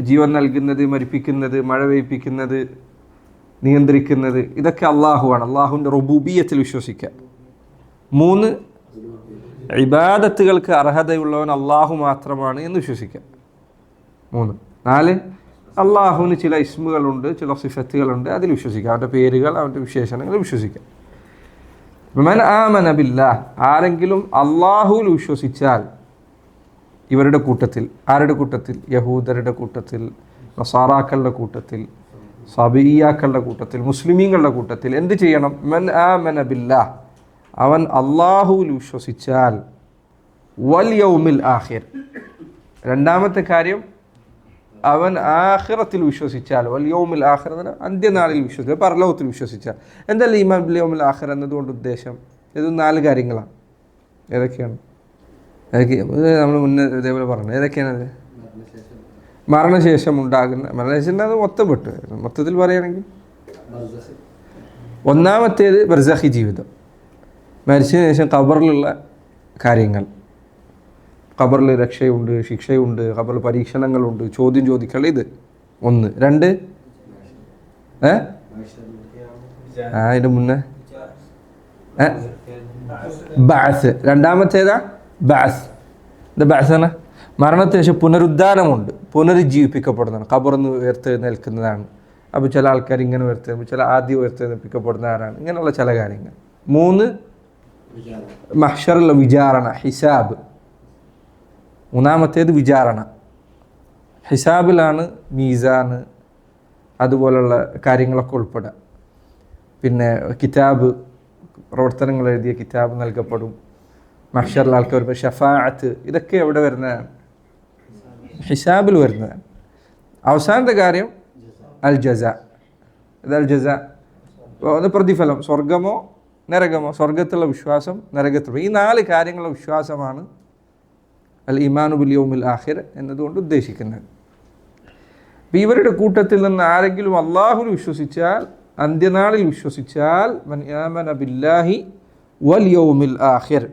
ജീവൻ നൽകുന്നത്, മരിപ്പിക്കുന്നത്, മഴ പെയ്യിപ്പിക്കുന്നത്, നിയന്ത്രിക്കുന്നത്, ഇതൊക്കെ അള്ളാഹുവാണ്. അള്ളാഹുവിൻ്റെ റുബൂബിയ്യത്തിൽ വിശ്വസിക്കുക. 3 ഇബാദത്തുകൾക്ക് അർഹതയുള്ളവൻ അള്ളാഹു മാത്രമാണ് എന്ന് വിശ്വസിക്കുക. 3. 4 അള്ളാഹുവിന് ചില ഇസ്മുകളുണ്ട്, ചില സിഫത്തുകളുണ്ട്, അതിൽ വിശ്വസിക്കുക. അവൻ്റെ പേരുകൾ, അവൻ്റെ വിശേഷണങ്ങൾ വിശ്വസിക്കുക. മൻ ആമന ബില്ലാഹ്, ആരെങ്കിലും അള്ളാഹുവിൽ വിശ്വസിച്ചാൽ, ഇവരുടെ കൂട്ടത്തിൽ, ആരുടെ കൂട്ടത്തിൽ? യഹൂദരുടെ കൂട്ടത്തിൽ, നസാറാക്കളുടെ കൂട്ടത്തിൽ, സബിയ്യാക്കളുടെ കൂട്ടത്തിൽ, മുസ്ലിമീങ്ങളുടെ കൂട്ടത്തിൽ എന്ത് ചെയ്യണം? മൻ ആമന ബില്ലാഹ്, അവൻ അള്ളാഹുവിൽ വിശ്വസിച്ചാൽ, വൽ യൗമിൽ ആഖിർ, രണ്ടാമത്തെ കാര്യം അവൻ ആഖിറത്തിൽ വിശ്വസിച്ചാൽ, വൽ യൗമിൽ ആഖിർ എന്ന അന്ത്യനാളിൽ വിശ്വസിച്ചാൽ, പരലോകത്തിൽ വിശ്വസിച്ചാൽ. എന്തായാലും ഈമാൻ ബിൽ യൗമിൽ ആഖിർ എന്നതുകൊണ്ട് ഉദ്ദേശം ഇത് 4 കാര്യങ്ങളാണ്. ഏതൊക്കെയാണ്? നമ്മൾ മുന്നേ ഇതേപോലെ പറഞ്ഞു. ഏതൊക്കെയാണത്? മരണശേഷം ഉണ്ടാകുന്ന, മരണശേഷം അത് മൊത്തത്തിൽ പറയുകയാണെങ്കിൽ, ഒന്നാമത്തേത് ബർസഖി ജീവിതം, മരിച്ചതിന് ശേഷം ഖബറിലുള്ള കാര്യങ്ങൾ. ഖബറിൽ രക്ഷയുണ്ട്, ശിക്ഷയുണ്ട്, ഖബറിൽ പരീക്ഷണങ്ങളുണ്ട്, ചോദ്യം ചോദിക്കൽ. ഇത് 1. 2 അതിൻ്റെ മുന്നേ ബഅസ്. രണ്ടാമത്തേതാ ബഅസ്. ഇത് ബഅസാണ്. മരണത്തിന് ശേഷം പുനരുദ്ധാനമുണ്ട്, പുനരുജ്ജീവിപ്പിക്കപ്പെടുന്നതാണ്, ഖബറിന്ന് ഉയർത്തെഴുന്നേൽക്കുന്നതാണ്. അപ്പോൾ ചില ആൾക്കാർ ഇങ്ങനെ ഉയർത്തെഴുന്നേൽക്കും, ചില ആദ്യം ഉയർത്തെഴുന്നേൽപ്പിക്കപ്പെടുന്ന ആരാണ്, ഇങ്ങനെയുള്ള ചില കാര്യങ്ങൾ. 3 മഹ്ശറുള്ള വിചാരണ, ഹിസാബ്. 3ാമത്തേത് വിചാരണ. ഹിസാബിലാണ് മീസാന് അതുപോലുള്ള കാര്യങ്ങളൊക്കെ ഉൾപ്പെടുക. പിന്നെ കിതാബ്, പ്രവർത്തനങ്ങൾ എഴുതിയ കിതാബ് നൽകപ്പെടും. മഹ്ശറിൽ ആൾക്കാർ വരുമ്പോൾ ഷഫാഅത്ത്, ഇതൊക്കെ എവിടെ വരുന്നതാണ്? ഹിസാബിൽ വരുന്നതാണ്. അവസാനത്തെ കാര്യം അൽ ജസ. ഇത് അൽ ജസ, അത് പ്രതിഫലം, സ്വർഗമോ നരകമോ, സ്വർഗത്തിലുള്ള വിശ്വാസം, നരകത്തിലുള്ള, ഈ 4 കാര്യങ്ങളുള്ള വിശ്വാസമാണ് അൽ ഈമാനു ബിൽ യൗമിൽ ആഖിർ എന്നതുകൊണ്ട് ഉദ്ദേശിക്കുന്നത്. അപ്പോൾ ഇവരുടെ കൂട്ടത്തിൽ നിന്ന് ആരെങ്കിലും അള്ളാഹുവിൽ വിശ്വസിച്ചാൽ, അന്ത്യനാളിൽ വിശ്വസിച്ചാൽ, മൻ ആമന ബില്ലാഹി വൽ യൗമിൽ ആഖിർ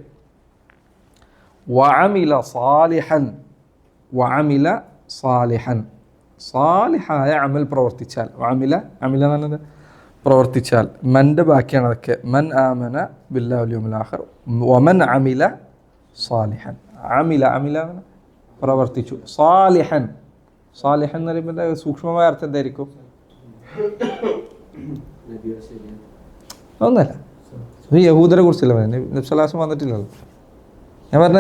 വഅമില സാലിഹൻ, വഅമില സാലിഹൻ, സാലിഹായ അമൽ പ്രവർത്തിച്ചാൽ, വഅമില, അമില എന്ന് പറഞ്ഞത് പ്രവർത്തിച്ചാൽ, മൻ്റെ ബാക്കിയാണ് അതൊക്കെ. മൻ ആമന ബില്ലാഹി വൽ യൗമിൽ ആഖിർ വമൻ അമില സാലിഹൻ, അമില, അമില പ്രവർത്തിച്ചു, സാലിഹൻ, സാലിഹൻ എന്ന് പറയുമ്പോൾ സൂക്ഷ്മമായ അർത്ഥം എന്തായിരിക്കും? ഒന്നല്ല, ഈ യഹൂദരെ കുറിച്ചല്ല നബി സല്ലല്ലാഹു അലൈഹി വസല്ലം വന്നിട്ടില്ലല്ലോ. ഞാൻ പറഞ്ഞ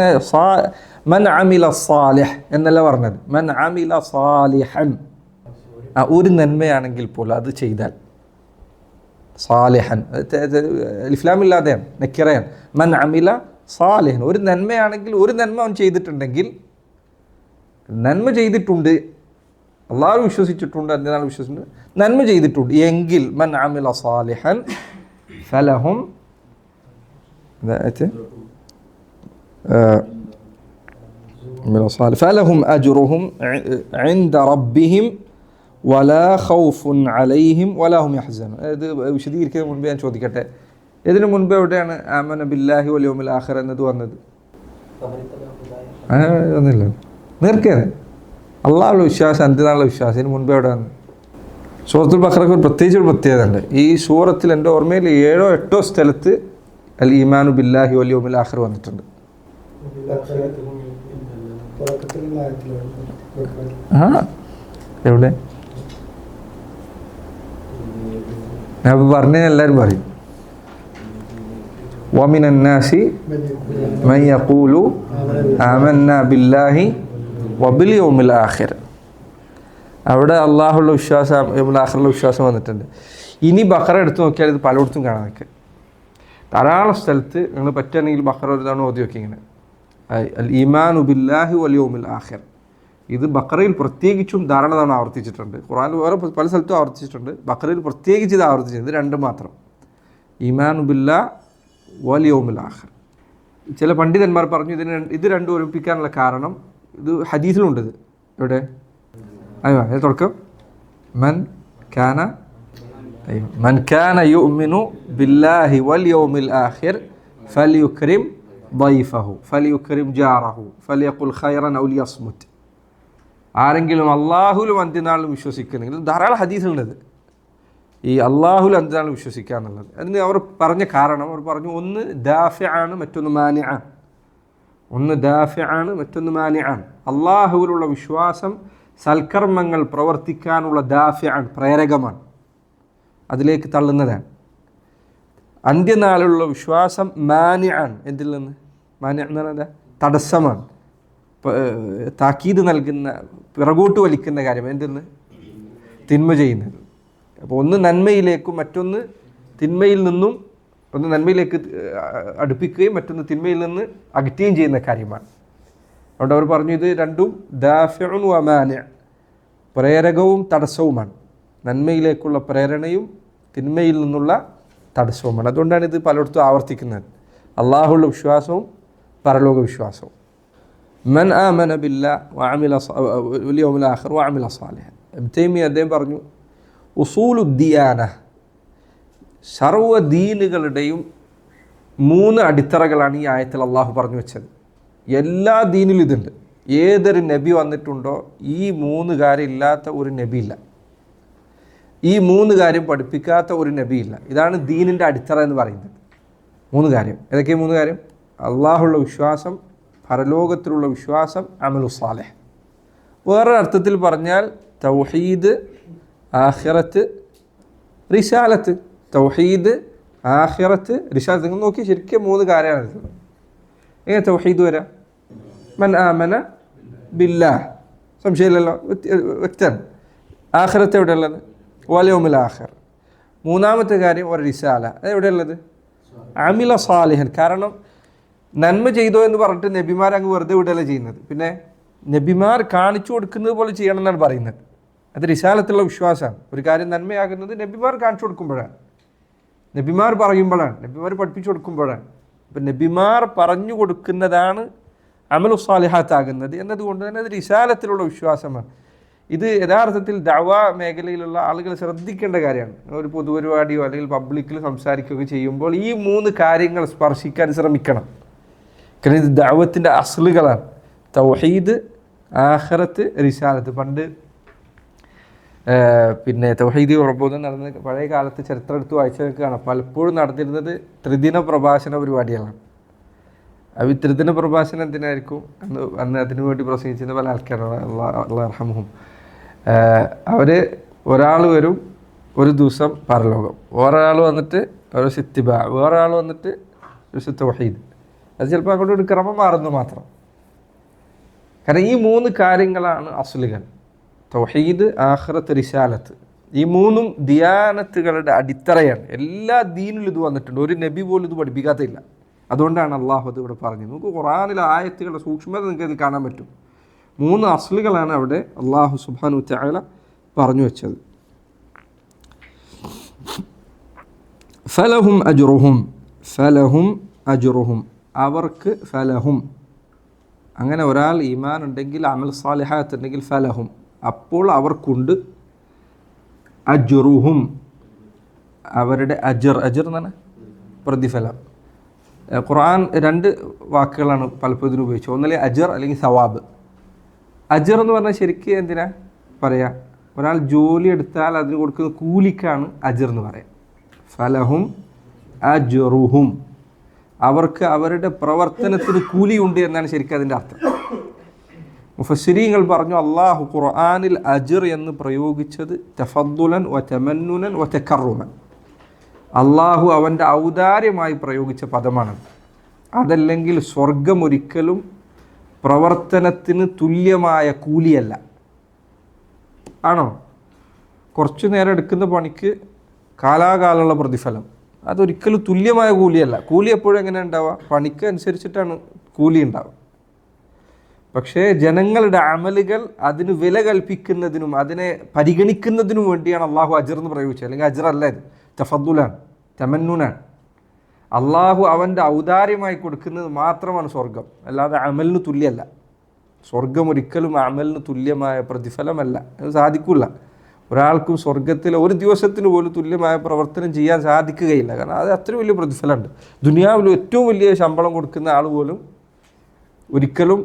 മൻ അമില സാലിഹ് എന്നല്ല പറഞ്ഞത്, മൻ അമില സാലിഹൻ, ഒരു നന്മയാണെങ്കിൽ പോലും അത് ചെയ്താൽ, സാലിഹൻ ഇസ്ലാമില്ലാതെയാണ്, നക്കിറയാണ്. മൻ അമില സാലിഹൻ, ഒരു നന്മയാണെങ്കിൽ, ഒരു നന്മ അവൻ ചെയ്തിട്ടുണ്ടെങ്കിൽ, നന്മ ചെയ്തിട്ടുണ്ട്, അള്ളാഹു വിശ്വസിച്ചിട്ടുണ്ട്, അന്ത്യനാൾ വിശ്വസിച്ചിട്ടുണ്ട്, നന്മ ചെയ്തിട്ടുണ്ട് എങ്കിൽ, മൻ അമില സാലിഹൻ ഫലഹും ഫലഹും അജ്റുഹും ഇൻദ റബ്ബിഹിം വലാ ഖൗഫുൻ അലൈഹിം വലാ ഹും യഹ്സനൂൻ. ഇത് വിശദീകരിക്കുന്നതിന് മുൻപ് ഞാൻ ചോദിക്കട്ടെ, ഇതിനു മുൻപ് എവിടെയാണ് ആമന ബില്ലാഹി വൽ യൗമിൽ ആഖിർ എന്നത് വന്നത്? ഒന്നുമില്ല, നേർക്കേത് അള്ളാഹുള്ള വിശ്വാസം, അന്ത്യനാളുള്ള വിശ്വാസം. ഇതിന് മുൻപ് എവിടെ വന്നത്? സൂറത്തുൽ ബഖറയ്ക്ക് ഒരു പ്രത്യേകത ഉണ്ട്. ഈ സൂറത്തിൽ എൻ്റെ ഓർമ്മയിൽ 7ഓ 8ഓ സ്ഥലത്ത് അൽ ഈമാനു ബില്ലാഹി വൽ യൗമിൽ ആഖിർ വന്നിട്ടുണ്ട്. എവിടെ? ഞാൻ പറഞ്ഞ എല്ലാവരും പറയും, ومن الناس من يقول آمنا بالله وباليوم الآخر. അവിടെ അള്ളാഹുള്ള വിശ്വാസം, ആഖിറുള്ള വിശ്വാസം വന്നിട്ടുണ്ട്. ഇനി ബഖറ എടുത്ത് നോക്കിയാൽ ഇത് പലയിടത്തും കാണാൻ നിൽക്കുക. ധാരാളം സ്ഥലത്ത് നിങ്ങൾ പറ്റുകയാണെങ്കിൽ ബഖറ ഒരു തവണ ഓതി നോക്കി, ഇങ്ങനെ അൽ ഈമാനു ബില്ലാഹി വൽ യൗമിൽ ആഖിർ. ഇത് ബഖറയിൽ പ്രത്യേകിച്ചും ധാരാളം തവണ ആവർത്തിച്ചിട്ടുണ്ട്. ഖുർആനിൽ വേറെ പല സ്ഥലത്തും ആവർത്തിച്ചിട്ടുണ്ട്, ബഖറയിൽ പ്രത്യേകിച്ച് ഇത് ആവർത്തിച്ചിട്ടുണ്ട്. 2 മാത്രം, ഈമാനു ബില്ലാഹ് വൽ യൗമിൽ ആഖിർ. ചില പണ്ഡിതന്മാർ പറഞ്ഞു ഇത് രണ്ടും ഒരുമിപ്പിക്കാനുള്ള കാരണം ഇത് ഹദീസിലുണ്ട്. ഇത് എവിടെ? അയ്യോ തുടക്കം മൻ കാന യുഅ്മിനു ബില്ലാഹി വൽ യൗമിൽ ആഖിർ ഫൽയുക്രിം ضيفഹു ഫൽയുക്രിം ജാറഹു ഫൽയഖുൽ ഖൈറൻ ഔ ലിയസ്മുത്. ആരെങ്കിലും അല്ലാഹുവിലും അന്ത്യനാളിലും വിശ്വസിക്കുന്നെങ്കിൽ, ധാരാളം ഹദീസുള്ളത് ഈ അള്ളാഹുൽ എന്താണ് വിശ്വസിക്കുക എന്നുള്ളത്. അതിന് അവർ പറഞ്ഞ കാരണം അവർ പറഞ്ഞു, ഒന്ന് ദാഫിആണ്, മറ്റൊന്ന് മാനിആണ്. ഒന്ന് ദാഫിആണ്, മറ്റൊന്ന് മാനിആണ്. അള്ളാഹുവിലുള്ള വിശ്വാസം സൽക്കർമ്മങ്ങൾ പ്രവർത്തിക്കാനുള്ള ദാഫിആണ്, പ്രേരകമാണ്, അതിലേക്ക് തള്ളുന്നതാണ്. അന്ത്യനാളിലുള്ള വിശ്വാസം മാനിആണ്. എന്തിൽ നിന്ന്? മാനിഅ എന്ന് പറഞ്ഞാൽ തടസ്സമാണ്, താക്കീത് നൽകുന്ന, പിറകോട്ട് വലിക്കുന്ന കാര്യം. എന്തിൽ നിന്ന്? തിന്മ ചെയ്യുന്നത്. അപ്പോൾ ഒന്ന് നന്മയിലേക്കും മറ്റൊന്ന് തിന്മയിൽ നിന്നും, ഒന്ന് നന്മയിലേക്ക് അടുപ്പിക്കുകയും മറ്റൊന്ന് തിന്മയിൽ നിന്ന് അകറ്റുകയും ചെയ്യുന്ന കാര്യമാണ്. അതുകൊണ്ട് അവർ പറഞ്ഞു ഇത് രണ്ടും ദാഫിഉൻ വ മാനിഅ, പ്രേരകവും തടസ്സവുമാണ്. നന്മയിലേക്കുള്ള പ്രേരണയും തിന്മയിൽ നിന്നുള്ള തടസ്സവുമാണ്. അതുകൊണ്ടാണ് ഇത് പലയിടത്തും ആവർത്തിക്കുന്നത്, അള്ളാഹുള്ള വിശ്വാസവും പരലോക വിശ്വാസവും. മൻ ആമന ബില്ലാഹി വഅമില വൽ യൗമിൽ ആഖിർ വഅമില സാലിഹൻ. ഇബ്നു തൈമിയ്യ അദ്ദേഹം പറഞ്ഞു, ഉസൂലുദ്ദിയാന, സർവ്വ ദീനുകളുടെയും 3 അടിത്തറകളാണ് ഈ ആയത്തിൽ അള്ളാഹു പറഞ്ഞു വെച്ചത്. എല്ലാ ദീനിലും ഇതുണ്ട്. ഏതൊരു നബി വന്നിട്ടുണ്ടോ ഈ 3 കാര്യം ഇല്ലാത്ത ഒരു നബിയില്ല, ഈ 3 കാര്യം പഠിപ്പിക്കാത്ത ഒരു നബിയില്ല. ഇതാണ് ദീനിൻ്റെ അടിത്തറ എന്ന് പറയുന്നത്. 3 കാര്യം. ഏതൊക്കെ 3 കാര്യം? അള്ളാഹുള്ള വിശ്വാസം, പരലോകത്തിലുള്ള വിശ്വാസം, അമലു സാലിഹ്. വേറൊരു അർത്ഥത്തിൽ പറഞ്ഞാൽ തൗഹീദ്, ആഖിറത്ത്, റിസാലത്ത്. തൗഹീദ്, ആഖിറത്ത്, റിസാലത്ത്. നിങ്ങൾ നോക്കി ശരിക്കും 3 കാര്യമാണ് ഇത്. എങ്ങനെ തൗഹീദ് വരാം? മൻ ആമന ബില്ലാഹ്, സംശയമില്ലല്ലോ, വ്യക്തമാണ്. ആഖിറത്ത് എവിടെയുള്ളത്? വൽ യൗമിൽ ആഖിർ. 3-ാമത്തെ കാര്യം ഒരു റിസാല, അത് എവിടെയുള്ളത്? അമില സാലിഹൻ. കാരണം നന്മ ചെയ്തോ എന്ന് പറഞ്ഞിട്ട് നബിമാർ അങ്ങ് വെറുതെ വിടുകയല്ല ചെയ്യുന്നത്. പിന്നെ നബിമാർ കാണിച്ചു കൊടുക്കുന്നത് പോലെ ചെയ്യണം എന്നാണ് പറയുന്നത്. അത് റിസാലത്തുള്ള വിശ്വാസമാണ്. ഒരു കാര്യം നന്മയാകുന്നത് നബിമാർ കാണിച്ചു കൊടുക്കുമ്പോഴാണ്, നബിമാർ പറയുമ്പോഴാണ്, നബിമാർ പഠിപ്പിച്ചു കൊടുക്കുമ്പോഴാണ്. അപ്പം നബിമാർ പറഞ്ഞു കൊടുക്കുന്നതാണ് അമലു സാലിഹാത്താകുന്നത്. എന്നതുകൊണ്ട് തന്നെ അത് റിസാലത്തിലുള്ള വിശ്വാസമാണ്. ഇത് യഥാർത്ഥത്തിൽ ദഅവ മേഖലയിലുള്ള ആളുകൾ ശ്രദ്ധിക്കേണ്ട കാര്യമാണ്. ഒരു പൊതുപരിപാടിയോ അല്ലെങ്കിൽ പബ്ലിക്കിൽ സംസാരിക്കുകയൊക്കെ ചെയ്യുമ്പോൾ ഈ 3 കാര്യങ്ങൾ സ്പർശിക്കാൻ ശ്രമിക്കണം. കാരണം ഇത് ദഅവത്തിൻ്റെ അസ്ലുകളാണ്. തൗഹീദ്, ആഖിറത്ത്, റിസാലത്ത്. പണ്ട് പിന്നെ തൗഹീദ് പ്രബോധനം നടന്ന പഴയ കാലത്ത് ചരിത്രം എടുത്ത് വായിച്ചതൊക്കെ കാണാം. പലപ്പോഴും നടന്നിരുന്നത് ത്രിദിന പ്രഭാഷണ പരിപാടികളാണ്. അപ്പോൾ ഈ ത്രിദിന പ്രഭാഷണം എന്തിനായിരിക്കും? അന്ന് അതിനു വേണ്ടി പ്രസംഗിച്ചിരുന്ന പല ആൾക്കാരാണ്, അല്ലാഹു അർഹമുഹും. ഒരാൾ വരും, ഒരു ദിവസം പരലോകം, വേറൊരാൾ വന്നിട്ട് ഒരു സിത്തിബ, വേറൊരാൾ വന്നിട്ട് ഒരു തൗഹീദ്. അത് ചിലപ്പോൾ അങ്ങോട്ട് ഒരു ക്രമം മാറുന്നു മാത്രം. കാരണം ഈ 3 കാര്യങ്ങളാണ് അസ്ലുകൾ: തൗഹീദ്, ആഖിറത്ത്, റിസാലത്ത്. ഈ 3ഉം ദിയാനത്തുകളുടെ അടിത്തറയാണ്. എല്ലാ ദീനിലും ഇത് വന്നിട്ടുണ്ട്. ഒരു നബി പോലും ഇത് പഠിപ്പിക്കാത്തില്ല. അതുകൊണ്ടാണ് അള്ളാഹു അത് ഇവിടെ പറഞ്ഞത്. നമുക്ക് ഖുർആനിലെ ആയത്തുകളുടെ സൂക്ഷ്മത നിങ്ങൾക്ക് ഇത് കാണാൻ പറ്റും. 3 അസ്ലുകളാണ് അവിടെ അള്ളാഹു സുബ്ഹാനഹു വ തആല പറഞ്ഞു വെച്ചത്. ഫലഹും അജ്റുഹും, ഫലഹും അജ്റുഹും, അവർക്ക് ഫലഹും. അങ്ങനെ ഒരാൾ ഈമാൻ ഉണ്ടെങ്കിൽ, അമൽ സാലിഹാത്ത് ഉണ്ടെങ്കിൽ, ഫലഹും, അപ്പോൾ അവർക്കുണ്ട്. അജ്റുഹും, അവരുടെ അജർ. അജർ എന്നാണ് പ്രതിഫലം. ഖുർആൻ 2 വാക്കുകളാണ് പലപ്പോഴും ഇതിന് ഉപയോഗിച്ചത്. ഒന്നല്ലേ അജർ അല്ലെങ്കിൽ സവാബ്. അജർ എന്ന് പറഞ്ഞാൽ ശരിക്കും എന്തിനാ പറയാ? ഒരാൾ ജോലി എടുത്താൽ അതിന് കൊടുക്കുന്ന കൂലിക്കാണ് അജർ എന്ന് പറയാം. ഫലഹും അജ്റുഹും, അവർക്ക് അവരുടെ പ്രവർത്തനത്തിന് കൂലിയുണ്ട് എന്നാണ് ശരിക്കും അതിൻ്റെ അർത്ഥം. മുഫസ്സിരീങ്ങൾ പറഞ്ഞു, അള്ളാഹു ഖുർആനിൽ അജ്ർ എന്ന് പ്രയോഗിച്ചത് തഫദ്ദുലൻ വ തമന്നുനൻ വ തകർറുമൻ, അള്ളാഹു അവൻ്റെ ഔദാര്യമായി പ്രയോഗിച്ച പദമാണ്. അതല്ലെങ്കിൽ സ്വർഗം ഒരിക്കലും പ്രവർത്തനത്തിന് തുല്യമായ കൂലിയല്ല. ആണോ? കുറച്ചു നേരം എടുക്കുന്ന പണിക്ക് കാലാകാലമുള്ള പ്രതിഫലം, അതൊരിക്കലും തുല്യമായ കൂലിയല്ല. കൂലി എപ്പോഴും എങ്ങനെ ഉണ്ടാവുക? പണിക്ക് അനുസരിച്ചിട്ടാണ് കൂലി ഉണ്ടാവുക. പക്ഷേ ജനങ്ങളുടെ അമലുകൾ അതിന് വില കൽപ്പിക്കുന്നതിനും അതിനെ പരിഗണിക്കുന്നതിനും വേണ്ടിയാണ് അള്ളാഹു അജർ എന്ന് പ്രയോഗിച്ചത്. അല്ലെങ്കിൽ അജർ അല്ല, ഇത് തഫദ്ദുലാണ്, തമന്നുനാണ്. അള്ളാഹു അവൻ്റെ ഔദാര്യമായി കൊടുക്കുന്നത് മാത്രമാണ് സ്വർഗം, അല്ലാതെ അമലിന് തുല്യമല്ല. സ്വർഗം ഒരിക്കലും അമലിന് തുല്യമായ പ്രതിഫലമല്ല, അത് സാധിക്കില്ല. ഒരാൾക്കും സ്വർഗത്തിൽ ഒരു ദിവസത്തിന് പോലും തുല്യമായ പ്രവർത്തനം ചെയ്യാൻ സാധിക്കുകയില്ല. കാരണം അത് അത്ര വലിയ പ്രതിഫലമുണ്ട്. ദുനിയാവിൽ ഏറ്റവും വലിയ ശമ്പളം കൊടുക്കുന്ന ആൾ പോലും ഒരിക്കലും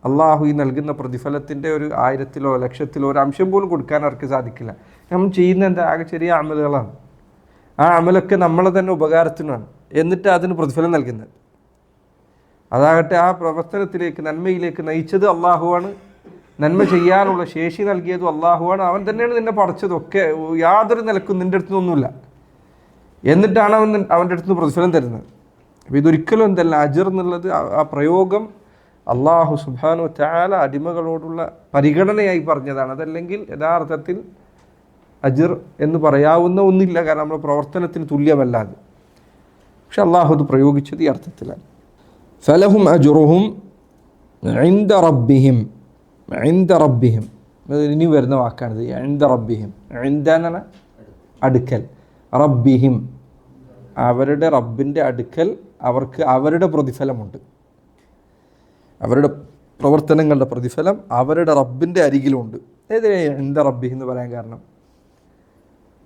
അള്ളാഹു ഈ നൽകുന്ന പ്രതിഫലത്തിൻ്റെ ഒരു 1000-ലോ 1,00,000-ലോ ഒരു അംശം പോലും കൊടുക്കാൻ അവർക്ക് സാധിക്കില്ല. നമ്മൾ ചെയ്യുന്ന എന്താ ആകെ ചെറിയ അമലുകളാണ്. ആ അമലൊക്കെ നമ്മളെ തന്നെ ഉപകാരത്തിനാണ്, എന്നിട്ട് അതിന് പ്രതിഫലം നൽകുന്നത്. അതാകട്ടെ ആ പ്രവർത്തനത്തിലേക്ക്, നന്മയിലേക്ക് നയിച്ചത് അള്ളാഹുവാണ്. നന്മ ചെയ്യാനുള്ള ശേഷി നൽകിയതും അള്ളാഹുവാണ്. അവൻ തന്നെയാണ് നിന്നെ പഠിച്ചതൊക്കെ. യാതൊരു നിലക്കും നിൻ്റെ അടുത്തുനിന്നൊന്നുമില്ല. എന്നിട്ടാണ് അവൻ്റെ അടുത്ത് നിന്ന് പ്രതിഫലം തരുന്നത്. അപ്പോൾ ഇതൊരിക്കലും എന്തല്ല അജർ എന്നുള്ളത്, ആ പ്രയോഗം അള്ളാഹു സുബ്ഹാനഹു വ തആല അടിമകളോടുള്ള പരിഗണനയായി പറഞ്ഞതാണ്. അതല്ലെങ്കിൽ യഥാർത്ഥത്തിൽ അജർ എന്ന് പറയാവുന്ന ഒന്നില്ല. കാരണം നമ്മുടെ പ്രവർത്തനത്തിന് തുല്യമല്ല അത്. പക്ഷെ അള്ളാഹു അത് പ്രയോഗിച്ചത് ഈ അർത്ഥത്തിലാണ്. ഫലഹും അജ്റുഹും ഇൻദ റബ്ബിഹിം. ഇൻദ റബ്ബിഹിം ഇനി വരുന്ന വാക്കാണിത്. ഇൻദ റബ്ബിഹിം, ഇൻദ എന്നാണ് അടുക്കൽ, റബ്ബിഹിം അവരുടെ റബ്ബിൻ്റെ അടുക്കൽ അവർക്ക് അവരുടെ പ്രതിഫലമുണ്ട്. അവരുടെ പ്രവർത്തനങ്ങളുടെ പ്രതിഫലം അവരുടെ റബ്ബിൻ്റെ അരികിലുണ്ട്. ഏതിനാ ഇൻദ റബ്ബിഹിം എന്ന് പറയാൻ കാരണം?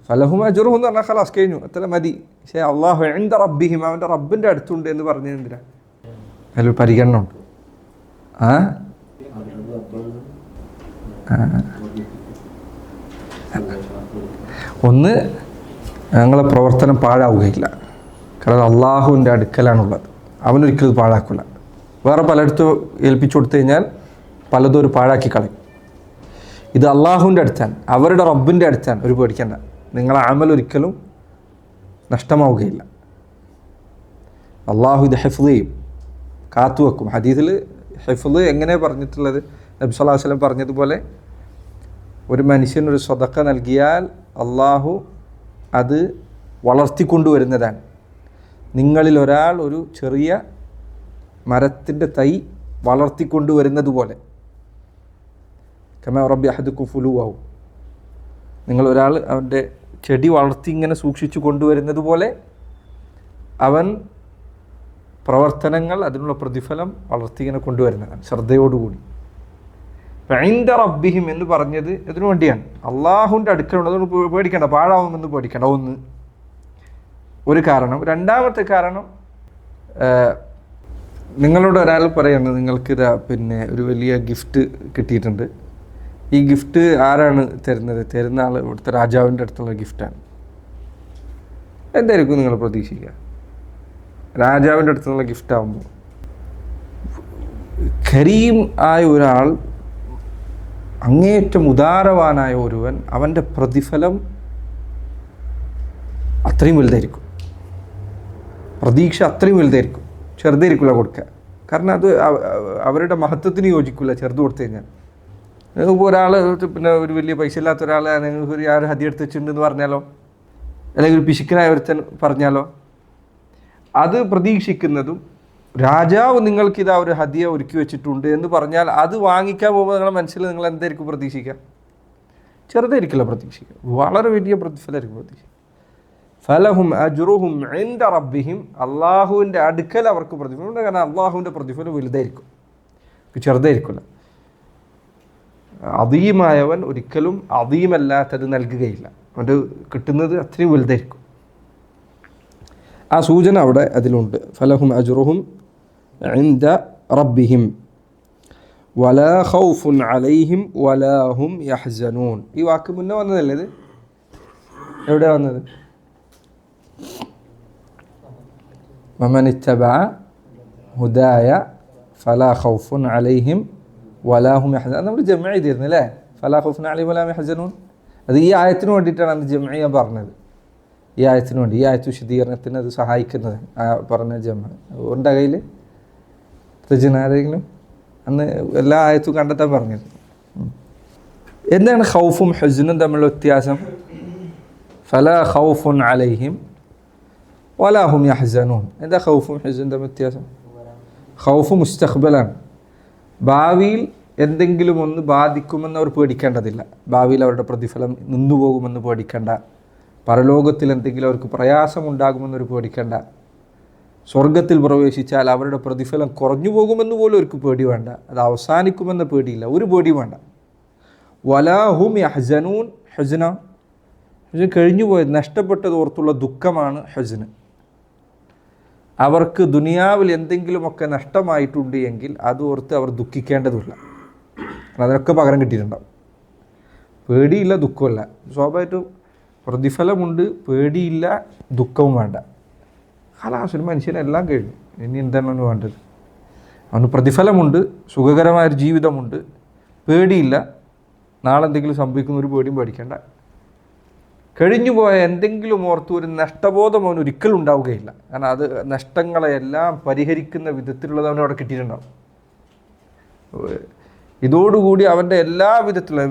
ഫലഹും അജ്റുഹും എന്ന് പറഞ്ഞാൽ ഖലാസ് കഴിഞ്ഞു, അത്ര മതി. പക്ഷേ അള്ളാഹു ഇൻദ റബ്ബിഹിം അവൻ്റെ റബ്ബിൻ്റെ അടുത്തുണ്ട് എന്ന് പറഞ്ഞത് എന്തിനാ? അതിൽ പരിഗണന ഉണ്ട്. ഒന്ന്, ഞങ്ങളെ പ്രവർത്തനം പാഴാവുകയില്ല. കാരണം അള്ളാഹുവിൻ്റെ അടുക്കലാണുള്ളത്, അവനൊരിക്കലും പാഴാക്കില്ല. വേറെ പലയിടത്തും ഏൽപ്പിച്ചു കൊടുത്തു കഴിഞ്ഞാൽ പലതും ഒരു പാഴാക്കി കളയും. ഇത് അള്ളാഹുവിൻ്റെ അടുത്താണ്, അവരുടെ റബ്ബിൻ്റെ അടുത്താണ്. ഒരു പേടിക്കണ്ട, നിങ്ങളെ അമൽ ഒരിക്കലും നഷ്ടമാവുകയില്ല. അള്ളാഹു ഇത് ഹിഫ്ള് ചെയ്യും, കാത്തുവെക്കും. ഹദീസിൽ ഹിഫ്ള് എങ്ങനെ പറഞ്ഞിട്ടുള്ളത്? നബി സല്ലല്ലാഹു അലൈഹി വസല്ലം പറഞ്ഞതുപോലെ ഒരു മനുഷ്യനൊരു സ്വതക്ക നൽകിയാൽ അള്ളാഹു അത് വളർത്തിക്കൊണ്ടുവരുന്നതാണ്. നിങ്ങളിൽ ഒരാൾ ഒരു ചെറിയ മരത്തിൻ്റെ തൈ വളർത്തിക്കൊണ്ടുവരുന്നത് പോലെ, കമാ റബ്ബി അഹദുക്കും ഫുലുവാവും, നിങ്ങളൊരാൾ അവൻ്റെ ചെടി വളർത്തി ഇങ്ങനെ സൂക്ഷിച്ചു കൊണ്ടുവരുന്നത് പോലെ അവൻ പ്രവർത്തനങ്ങൾ, അതിനുള്ള പ്രതിഫലം വളർത്തി ഇങ്ങനെ കൊണ്ടുവരുന്നതാണ് ശ്രദ്ധയോടുകൂടി. ഇൻദ റബ്ബിഹിം എന്ന് പറഞ്ഞത് ഇതിനു വേണ്ടിയാണ്. അള്ളാഹുവിൻ്റെ അടുക്കലുണ്ട്, അതുകൊണ്ട് പേടിക്കേണ്ട, പാഴാവുമെന്ന് പേടിക്കേണ്ട. ഒരു കാരണം. രണ്ടാമത്തെ കാരണം, നിങ്ങളോട് ഒരാൾ പറയുന്നത് നിങ്ങൾക്കിതാ ഒരു വലിയ ഗിഫ്റ്റ് കിട്ടിയിട്ടുണ്ട്. ഈ ഗിഫ്റ്റ് ആരാണ് തരുന്നത്? തരുന്ന ആൾ ഇവിടുത്തെ രാജാവിൻ്റെ അടുത്തുള്ള ഗിഫ്റ്റാണ്. എന്തായിരിക്കും നിങ്ങൾ പ്രതീക്ഷിക്കുക? രാജാവിൻ്റെ അടുത്തുള്ള ഗിഫ്റ്റ് ആകുമ്പോൾ കരീം ആയ ഒരാൾ, അങ്ങേയറ്റം ഉദാരവാനായ ഒരുവൻ, അവൻ്റെ പ്രതിഫലം അത്രയും വലുതായിരിക്കും, പ്രതീക്ഷ അത്രയും വലുതായിരിക്കും. ചെറുതായിരിക്കില്ല കൊടുക്കുക. കാരണം അത് അവരുടെ മഹത്വത്തിന് യോജിക്കില്ല ചെറുത് കൊടുത്തു കഴിഞ്ഞാൽ. നിങ്ങൾക്ക് ഒരാൾ ഒരു വലിയ പൈസ ഇല്ലാത്ത ഒരാൾ നിങ്ങൾക്ക് ഒരു ഹദിയ എടുത്ത് വെച്ചിട്ടുണ്ടെന്ന് പറഞ്ഞാലോ, അല്ലെങ്കിൽ ഒരു പിശുക്കനായ ഒരുത്തൻ പറഞ്ഞാലോ, അത് പ്രതീക്ഷിക്കുന്നതും രാജാവ് നിങ്ങൾക്കിതാ ഒരു ഹദിയ ഒരുക്കി വെച്ചിട്ടുണ്ട് എന്ന് പറഞ്ഞാൽ അത് വാങ്ങിക്കാൻ പോകുമ്പോൾ നിങ്ങളുടെ മനസ്സിൽ നിങ്ങൾ എന്തായിരിക്കും പ്രതീക്ഷിക്കുക? ചെറുതായിരിക്കില്ല പ്രതീക്ഷിക്കുക, വളരെ വലിയ പ്രതിഫലമായിരിക്കും പ്രതീക്ഷിക്കുക. ഫലഹും അജ്റുഹും ഇൻദ റബ്ബിഹിം, അള്ളാഹുവിൻ്റെ അടുക്കൽ അവർക്ക് പ്രതിഫലം. കാരണം അള്ളാഹുവിൻ്റെ പ്രതിഫലം വലുതായിരിക്കും, ചെറുതായിരിക്കില്ല. അദീമായവൻ ഒരിക്കലും അദീമല്ലാത്തത് നൽകുകയില്ല, അവൻ്റെ കിട്ടുന്നത് അത്രയും വലുതായിരിക്കും. ആ സൂചന അവിടെ അതിലുണ്ട്. ഫലഹും അജ്റുഹും ഇൻദ റബ്ബിഹിം വലാ ഖൗഫുൻ അലൈഹിം വലാ ഹും യഹ്സനൂൻ. ഈ വാക്ക് മുന്നേ വന്നതല്ലേ? ഇത് എവിടെ വന്നത്? വമൻ ഇത്തബഅ ഹുദായ ഫലാ ഖൗഫുൻ അലൈഹിം വലാ ഹും യഹ്സനൂൻ. നമ്മൾ ജംഅ ചെയ്തിരുന്നു അല്ലേ? ഫലാ ഖൗഫുൻ അലൈഹിം വലാ ഹും യഹ്സനൂൻ. അത് ഈ ആയത്തിന് വേണ്ടിയിട്ടാണ് അന്ന് ജംഅ ചെയ്യാൻ പറഞ്ഞത്. ഈ ആയത്തിന് വേണ്ടി, ഈ ആയത്ത് വിശദീകരണത്തിന് അത് സഹായിക്കുന്നത് പറഞ്ഞ ജംഅ ഉണ്ട് കയ്യിൽ. ആരെങ്കിലും അന്ന് എല്ലാ ആയത്തും കണ്ടെത്താൻ പറഞ്ഞത്. എന്താണ് ഖൗഫും ഹുസ്നും തമ്മിലുള്ള വ്യത്യാസം? ഫലാ ഖൗഫുൻ അലൈഹിം വലാ ഹും യഹ്സനൂൻ. എന്താ ഖൗഫും ഹുസ്നും തമ്മിൽ വ്യത്യാസം? ഖൗഫ് മുസ്തഖ്ബലാണ്, ഭാവിയിൽ എന്തെങ്കിലും ഒന്ന് ബാധിക്കുമെന്ന് അവർ പേടിക്കേണ്ടതില്ല. ഭാവിയിൽ അവരുടെ പ്രതിഫലം നിന്നുപോകുമെന്ന് പേടിക്കേണ്ട, പരലോകത്തിൽ എന്തെങ്കിലും അവർക്ക് പ്രയാസമുണ്ടാകുമെന്നൊരു പേടിക്കേണ്ട. സ്വർഗത്തിൽ പ്രവേശിച്ചാൽ അവരുടെ പ്രതിഫലം കുറഞ്ഞു പോകുമെന്ന് പോലും അവർക്ക് പേടി വേണ്ട, അത് അവസാനിക്കുമെന്ന പേടിയില്ല, ഒരു പേടിയും വേണ്ട. വലാഹും യഹ്സനൂൻ, ഹസ്ന കഴിഞ്ഞു പോയത് നഷ്ടപ്പെട്ടത് ഓർത്തുള്ള ദുഃഖമാണ് ഹസ്ന്. അവർക്ക് ദുനിയാവിൽ എന്തെങ്കിലുമൊക്കെ നഷ്ടമായിട്ടുണ്ട് എങ്കിൽ അത് ഓർത്ത് അവർ ദുഃഖിക്കേണ്ടതില്ല, അതിനൊക്കെ പകരം കിട്ടിയിട്ടുണ്ടാവും. പേടിയില്ല, ദുഃഖമില്ല, സ്വാഭാവികമായിട്ടും പ്രതിഫലമുണ്ട്, പേടിയില്ല, ദുഃഖവും വേണ്ട. ഹലാസ് മനുഷ്യനെല്ലാം കഴിഞ്ഞു, ഇനി എന്താണ് അവന് വേണ്ടത്? അവന് പ്രതിഫലമുണ്ട്, സുഖകരമായൊരു ജീവിതമുണ്ട്, പേടിയില്ല, നാളെ എന്തെങ്കിലും സംഭവിക്കുന്ന ഒരു പേടിയും പേടിക്കേണ്ട. കഴിഞ്ഞു പോയ എന്തെങ്കിലും ഓർത്ത് ഒരു നഷ്ടബോധം അവന് ഒരിക്കലും ഉണ്ടാവുകയില്ല. കാരണം അത് നഷ്ടങ്ങളെല്ലാം പരിഹരിക്കുന്ന വിധത്തിലുള്ളത് അവന് അവിടെ കിട്ടിയിട്ടുണ്ടാവും. ഇതോടുകൂടി അവൻ്റെ എല്ലാ വിധത്തിലുള്ള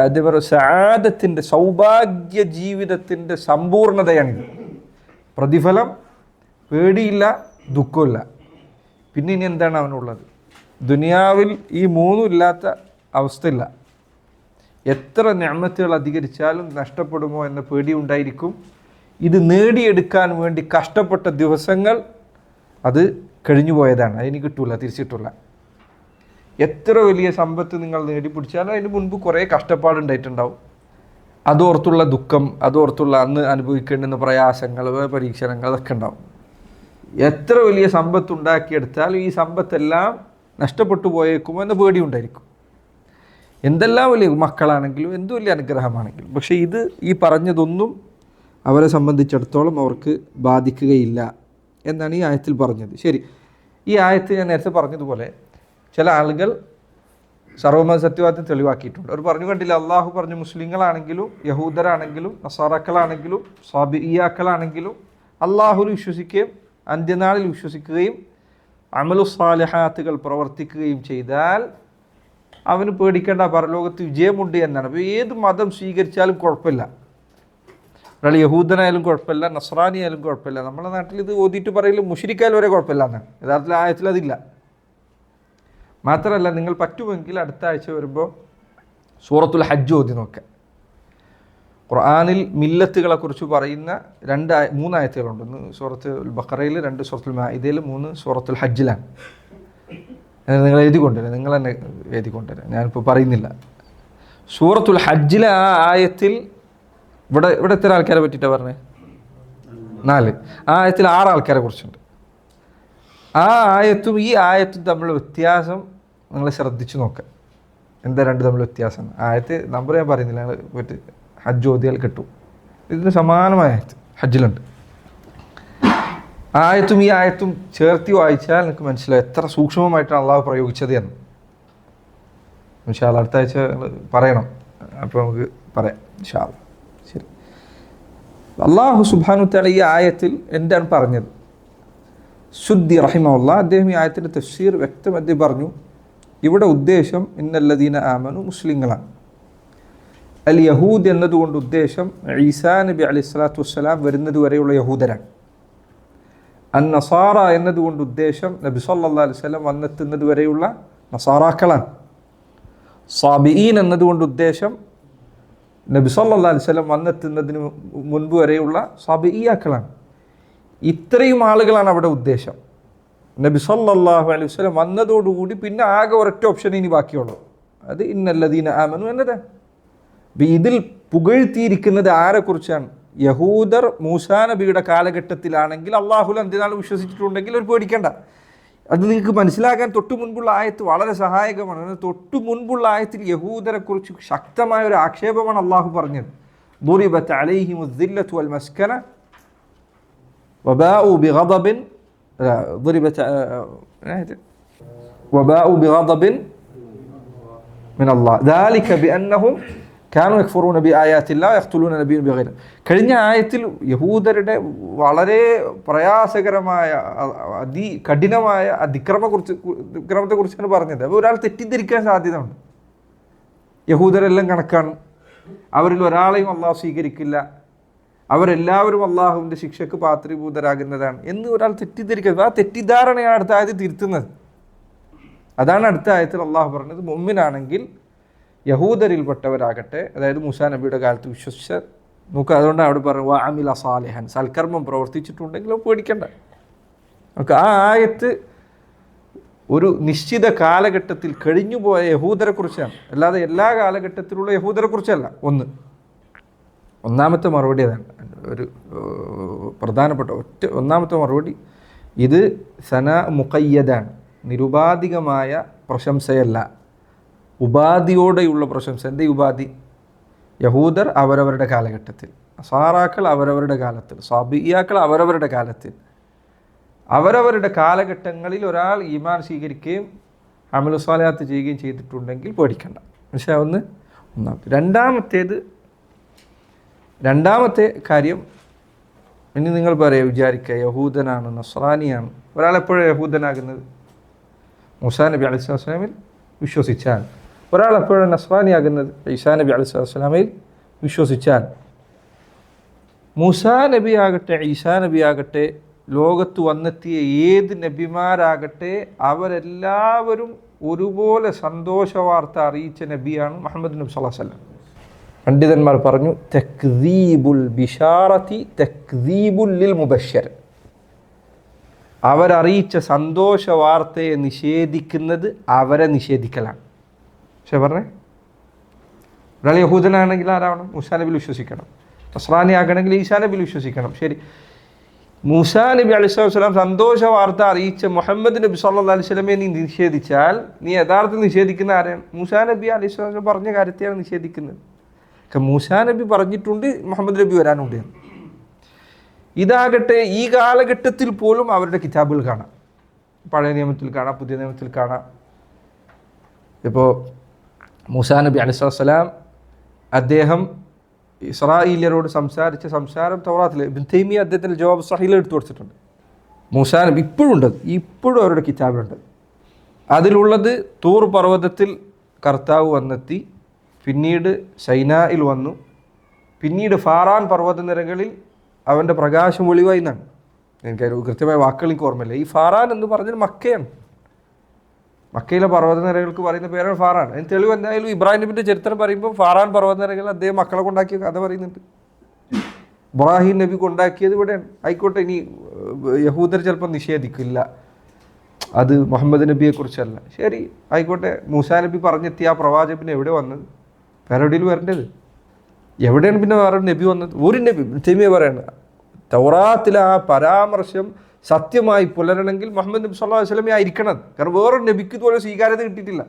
അതേപോലെ സആദത്തിൻ്റെ, സൗഭാഗ്യ ജീവിതത്തിൻ്റെ സമ്പൂർണതയാണിത്. പ്രതിഫലം, പേടിയില്ല, ദുഃഖമില്ല. പിന്നെ ഇനി എന്താണ് അവനുള്ളത്? ദുനിയാവിൽ ഈ മൂന്നും ഇല്ലാത്ത അവസ്ഥയില്ല. എത്ര നിഅമത്തുകൾ അധികരിച്ചാലും നഷ്ടപ്പെടുമോ എന്ന പേടി ഉണ്ടായിരിക്കും. ഇത് നേടിയെടുക്കാൻ വേണ്ടി കഷ്ടപ്പെട്ട ദിവസങ്ങൾ അത് കഴിഞ്ഞു പോയതാണ്, അതിന് കിട്ടൂല, തിരിച്ചിട്ടില്ല. എത്ര വലിയ സമ്പത്ത് നിങ്ങൾ നേടിപ്പിടിച്ചാലും അതിന് മുൻപ് കുറേ കഷ്ടപ്പാടുണ്ടായിട്ടുണ്ടാവും. അതോർത്തുള്ള ദുഃഖം, അതോർത്തുള്ള അന്ന് അനുഭവിക്കേണ്ടുന്ന പ്രയാസങ്ങൾ, പരീക്ഷണങ്ങൾ, അതൊക്കെ ഉണ്ടാവും. എത്ര വലിയ സമ്പത്ത് ഉണ്ടാക്കിയെടുത്താലും ഈ സമ്പത്തെല്ലാം നഷ്ടപ്പെട്ടു പോയേക്കുമോ എന്ന പേടി ഉണ്ടായിരിക്കും. എന്തെല്ലാം വലിയ മക്കളാണെങ്കിലും എന്ത് വലിയ അനുഗ്രഹമാണെങ്കിലും. പക്ഷേ ഇത് ഈ പറഞ്ഞതൊന്നും അവരെ സംബന്ധിച്ചിടത്തോളം അവർക്ക് ബാധിക്കുകയില്ല എന്നാണ് ഈ ആയത്തിൽ പറഞ്ഞത്. ശരി, ഈ ആയത്ത് ഞാൻ നേരത്തെ പറഞ്ഞതുപോലെ ചില ആളുകൾ സർവ്വമത സത്യവാദത്തെ തെളിവാക്കിയിട്ടുണ്ട്. അവർ പറഞ്ഞു കണ്ടില്ല, അള്ളാഹു പറഞ്ഞു മുസ്ലിങ്ങളാണെങ്കിലും യഹൂദരാണെങ്കിലും നസാറാക്കളാണെങ്കിലും സാബിഇയാക്കളാണെങ്കിലും അള്ളാഹുൽ വിശ്വസിക്കുകയും അന്ത്യനാളിൽ വിശ്വസിക്കുകയും അമലു സാലിഹാത്തുകൾ പ്രവർത്തിക്കുകയും ചെയ്താൽ അവന് പേടിക്കേണ്ട, പരലോകത്ത് വിജയമുണ്ട് എന്നാണ്. അപ്പോൾ ഏത് മതം സ്വീകരിച്ചാലും കുഴപ്പമില്ല. ഒരാൾ യഹൂദനായാലും കുഴപ്പമില്ല, നസ്രാനി ആയാലും കുഴപ്പമില്ല. നമ്മുടെ നാട്ടിൽ ഇത് ഓതിയിട്ട് പറയലും മുശ്രിക്കായാലും വരെ കുഴപ്പമില്ല എന്നാണ്. യഥാർത്ഥത്തിൽ ആയത്തിൽ അതില്ല. മാത്രമല്ല, നിങ്ങൾ പറ്റുമെങ്കിൽ അടുത്ത ആഴ്ച വരുമ്പോൾ സൂറത്തുൽ ഹജ്ജ് ഓതി നോക്കുക. ഖുർആനിൽ മില്ലത്തുകളെ കുറിച്ച് പറയുന്ന മൂന്ന് ആയത്തുകളുണ്ട്. ഒന്ന് സൂറത്തുൽ ബഖറയിൽ, 2 സൂറത്തുൽ മാഇദയിൽ, 3 സൂറത്തുൽ ഹജ്ജിലാണ്. നിങ്ങൾ എഴുതിക്കൊണ്ടുവരാം, നിങ്ങൾ തന്നെ എഴുതിക്കൊണ്ടുവരാം, ഞാനിപ്പോൾ പറയുന്നില്ല. സൂറത്തുൽ ഹജ്ജിലെ ആ ആയത്തിൽ ഇവിടെ എത്ര ആൾക്കാരെ പറ്റിയിട്ടാണ് പറഞ്ഞത്? 4. ആ ആയത്തിൽ 6 ആൾക്കാരെ കുറിച്ചുണ്ട്. ആ ആയത്തും ഈ ആയത്തും തമ്മിലുള്ള വ്യത്യാസം നിങ്ങൾ ശ്രദ്ധിച്ചു നോക്കുക. എന്താ രണ്ട് തമ്മിൽ വ്യത്യാസം? ആയത്ത് നമ്പർ ഞാൻ പറയുന്നില്ല, നിങ്ങൾ പോയിട്ട് ഹജ്ജ് ഓതിയാൽ കിട്ടും. ഇതിന് സമാനമായ ആയത്ത് ഹജ്ജിലുണ്ട്. ആയത്തും ഈ ആയത്തും ചേർത്തി വായിച്ചാൽ നിങ്ങൾക്ക് മനസ്സിലാവും എത്ര സൂക്ഷ്മമായിട്ടാണ് അള്ളാഹു പ്രയോഗിച്ചത് എന്ന്. ഇൻഷാ അല്ലാഹ് അടുത്ത ആഴ്ച പറയണം, അപ്പോൾ നമുക്ക് പറയാം ഇൻഷാ അല്ലാഹ്. ശരി, അള്ളാഹു സുബ്ഹാനഹു തആല ഈ ആയത്തിൽ എന്താണ് പറഞ്ഞത്? സുദ്ദി റഹിമഹുല്ലാഹ് അദ്ദേഹം ഈ ആയത്തിൻ്റെ തഫ്സീർ വ്യക്തമായി പറഞ്ഞു. ഇവിടെ ഉദ്ദേശം ഇന്നല്ലദീന ആമനു മുസ്ലിങ്ങളാണ്. അൽ യഹൂദ് എന്നതുകൊണ്ട് ഉദ്ദേശം ഈസാ നബി അലൈഹി സ്വലാത്തു വസ്സലാം വരുന്നത് വരെയുള്ള യഹൂദരാണ്. അൻ നസാറ എന്നതുകൊണ്ട് ഉദ്ദേശം നബി സല്ലല്ലാഹു അലൈഹി വസല്ലം വന്നെത്തുന്നത് വരെയുള്ള നസാറാക്കളാണ്. സാബിഈൻ എന്നതുകൊണ്ട് ഉദ്ദേശം നബി സല്ലല്ലാഹു അലൈഹി വസല്ലം വന്നെത്തുന്നതിന് മുൻപ് വരെയുള്ള സാബിഈയാക്കളാണ്. ഇത്രയും ആളുകളാണ് അവിടെ ഉദ്ദേശം. നബി സല്ലല്ലാഹു അലൈഹി വസല്ലം വന്നതോടുകൂടി പിന്നെ ആകെ ഒരൊറ്റ ഓപ്ഷൻ ഇനി ബാക്കിയുള്ളൂ, അത് ഇന്നല്ലദീന ആമനു എന്നതാണ്. ഇതിൽ പുകഴ്ത്തിയിരിക്കുന്നത് ആരെക്കുറിച്ചാണ്? യഹൂദർ മൂസാ നബിയുടെ കാലഘട്ടത്തിലാണെങ്കിൽ അള്ളാഹുൽ അന്ത്യനാൾ വിശ്വസിച്ചിട്ടുണ്ടെങ്കിൽ അവർ പേടിക്കേണ്ട. അത് നിങ്ങൾക്ക് മനസ്സിലാക്കാൻ തൊട്ടു മുൻപുള്ള ആയത്ത് വളരെ സഹായകമാണ്. തൊട്ടു മുൻപുള്ള ആയത്തിൽ യഹൂദരെ കുറിച്ച് ശക്തമായ ഒരു ആക്ഷേപമാണ് അള്ളാഹു പറഞ്ഞത്. ദുരിബത് അലൈഹിമു ദില്ലത്തു വൽ മസ്കന വബാഉ ബിഗദബിൻ വബാഉ ബിഗദബിൻ മിൻ അല്ലാഹ് ദാലിക ബിഅന്നഹും കാനു യക്ഫുറൂന ബിആയാത്തില്ലാഹി വയഖ്തുലൂന നബിയ്യൻ ബിഗൈരി. കഴിഞ്ഞ ആയത്തിൽ യഹൂദരുടെ വളരെ പ്രയാസകരമായ കഠിനമായ അതിക്രമത്തെക്കുറിച്ചാണ് പറഞ്ഞത്. അപ്പോൾ ഒരാൾ തെറ്റിദ്ധരിക്കാൻ സാധ്യത ഉണ്ട്. യഹൂദരെല്ലാം കണക്കാണ്, അവരിൽ ഒരാളെയും അള്ളാഹു സ്വീകരിക്കില്ല, അവരെല്ലാവരും അള്ളാഹുവിൻ്റെ ശിക്ഷയ്ക്ക് പാത്രീഭൂതരാകുന്നതാണ് എന്ന് ഒരാൾ തെറ്റിദ്ധരിക്കുന്നത്. ആ തെറ്റിദ്ധാരണയാണ് അടുത്ത ആയത്തിൽ തിരുത്തുന്നത്. അതാണ് അടുത്ത ആയത്തിൽ അള്ളാഹു പറഞ്ഞത്, മുഅ്മിനാണെങ്കിൽ യഹൂദരിൽപ്പെട്ടവരാകട്ടെ, അതായത് മൂസാ നബിയുടെ കാലത്ത് വിശ്വസിച്ച നമുക്ക് അതുകൊണ്ടാണ് അവിടെ പറഞ്ഞു വഅമില സാലിഹൻ, സൽക്കർമ്മം പ്രവർത്തിച്ചിട്ടുണ്ടെങ്കിലും പേടിക്കണ്ട. നമുക്ക് ആ ആയത്ത് ഒരു നിശ്ചിത കാലഘട്ടത്തിൽ കഴിഞ്ഞുപോയ യഹൂദരെ കുറിച്ചാണ്, അല്ലാതെ എല്ലാ കാലഘട്ടത്തിലുള്ള യഹൂദരെ കുറിച്ചല്ല. ഒന്നാമത്തെ മറുപടി അതാണ്, ഒരു പ്രധാനപ്പെട്ട ഒന്നാമത്തെ മറുപടി. ഇത് സനാ മുഖയ്യദാണ്, നിരുപാധികമായ പ്രശംസയല്ല, ഉപാധിയോടെയുള്ള പ്രശംസ. എൻ്റെ ഉപാധി? യഹൂദർ അവരവരുടെ കാലഘട്ടത്തിൽ, നസാറാക്കൾ അവരവരുടെ കാലത്തിൽ, സാബിയാക്കൾ അവരവരുടെ കാലത്തിൽ, അവരവരുടെ കാലഘട്ടങ്ങളിൽ ഒരാൾ ഈമാൻ സ്വീകരിക്കുകയും അമലു സ്വാലിഹാത്ത് ചെയ്യുകയും ചെയ്തിട്ടുണ്ടെങ്കിൽ പേടിക്കണ്ട. പക്ഷേ രണ്ടാമത്തെ കാര്യം, ഇനി നിങ്ങൾ വിചാരിക്കുക യഹൂദനാണ്, നസ്രാനിയാണ്. ഒരാളെപ്പോഴും യഹൂദനാകുന്നത് മൂസാ നബി അലൈഹി സ്വലാമിൽ വിശ്വസിച്ചാൽ, ഒരാളെപ്പോഴും നസ്രാനിയാകുന്നത് ഈസാ നബി അലൈഹി സ്വലാമിൽ വിശ്വസിച്ചാൽ. മൂസാ നബി ആകട്ടെ ഈസാ നബി ആകട്ടെ ലോകത്ത് വന്നെത്തിയ ഏത് നബിമാരാകട്ടെ അവരെല്ലാവരും ഒരുപോലെ സന്തോഷ വാർത്ത അറിയിച്ച നബിയാണ് മുഹമ്മദ് നബി സല്ലല്ലാഹു അലൈഹി വസല്ലം. പണ്ഡിതന്മാർ പറഞ്ഞു തക്ദീബുൽ ബിശാറതി തക്ദീബുൽ ലിൽ മുബശ്ശർ. അവരറിയിച്ച സന്തോഷ വാർത്തയെ നിഷേധിക്കുന്നത് അവരെ നിഷേധിക്കലാണ്. പക്ഷേ പറഞ്ഞേ, ഒരാൾ യഹൂദനാണെങ്കിൽ ആരാവണം? മൂസാ നബിയിൽ വിശ്വസിക്കണം. നസ്രാനി ആകണമെങ്കിൽ ഈസാ നബിയിൽ വിശ്വസിക്കണം. ശരി, മൂസാ നബി അലൈഹി സ്വലാം സന്തോഷ വാർത്ത അറിയിച്ച മുഹമ്മദ് നബി സല്ലല്ലാഹു അലൈഹി വസല്ലമയെ നീ നിഷേധിച്ചാൽ നീ യഥാർത്ഥം നിഷേധിക്കുന്ന ആരെയാണ്? മൂസാ നബി അലൈഹി സ്വലാം പറഞ്ഞ കാര്യത്തെയാണ് നിഷേധിക്കുന്നത്. മൂസാ നബി പറഞ്ഞിട്ടുണ്ട് മുഹമ്മദ് നബി വരാനുണ്ട്. ഇതാകട്ടെ ഈ കാലഘട്ടത്തിൽ പോലും അവരുടെ കിതാബുകൾ കാണാം, പഴയ നിയമത്തിൽ കാണാം, പുതിയ നിയമത്തിൽ കാണാം. ഇപ്പോൾ മൂസാ നബി അലൈഹി സ്വലാം അദ്ദേഹം ഇസ്രായേലിയരോട് സംസാരിച്ച സംസാരം തൗറാത്തിൽ ഇബ്നു തൈമിയ്യ അദ്ദേഹത്തിൻ്റെ ജവാബ് സഹീൽ എടുത്തു കൊടുത്തിട്ടുണ്ട്. മൂസാ നബി ഇപ്പോഴും അവരുടെ കിതാബുണ്ട്. അതിലുള്ളത് തൂർ പർവ്വതത്തിൽ കർത്താവ് വന്നെത്തി, പിന്നീട് സൈനായിൽ വന്നു, പിന്നീട് ഫാറാൻ പർവ്വത നിരകളിൽ അവൻ്റെ പ്രകാശം വെളിവായി എന്നാണ്. എനിക്ക് കൃത്യമായ വാക്കുകൾ എനിക്ക് ഓർമ്മയില്ല. ഈ ഫാറാൻ എന്ന് പറഞ്ഞാൽ മക്കയാണ്. മക്കയിലെ പർവ്വത നിരകൾക്ക് പറയുന്ന പേരാണ് ഫാറാൻ. അതിന് തെളിവ് എന്തായാലും ഇബ്രാഹിം നബിൻ്റെ ചരിത്രം പറയുമ്പോൾ ഫാറാൻ പർവ്വത നിരകൾ അദ്ദേഹം മക്കളെ കൊണ്ടാക്കിയ കഥ പറയുന്നുണ്ട്. ഇബ്രാഹിം നബി കൊണ്ടാക്കിയത് ഇവിടെയാണ്. ആയിക്കോട്ടെ, ഇനി യഹൂദർ ചിലപ്പോൾ നിഷേധിക്കില്ല അത് മുഹമ്മദ് നബിയെക്കുറിച്ചല്ല. ശരി, ആയിക്കോട്ടെ, മൂസാ നബി പറഞ്ഞെത്തിയ ആ പ്രവാചകന് എവിടെ വന്നത്? വേറെവിടെയിൽ വരേണ്ടത്? എവിടെയാണ് പിന്നെ വേറെ നബി വന്നത്? ഒരു നബി തെമിയ പറയണത് തൗറാത്തിലെ ആ പരാമർശം സത്യമായി പുലരണമെങ്കിൽ മുഹമ്മദ് നബി സല്ലല്ലാഹു അലൈഹി വസല്ലം ആയിരിക്കണം. കാരണം വേറൊരു നബിക്ക് ഇതുപോലെ സ്വീകാര്യത കിട്ടിയിട്ടില്ല.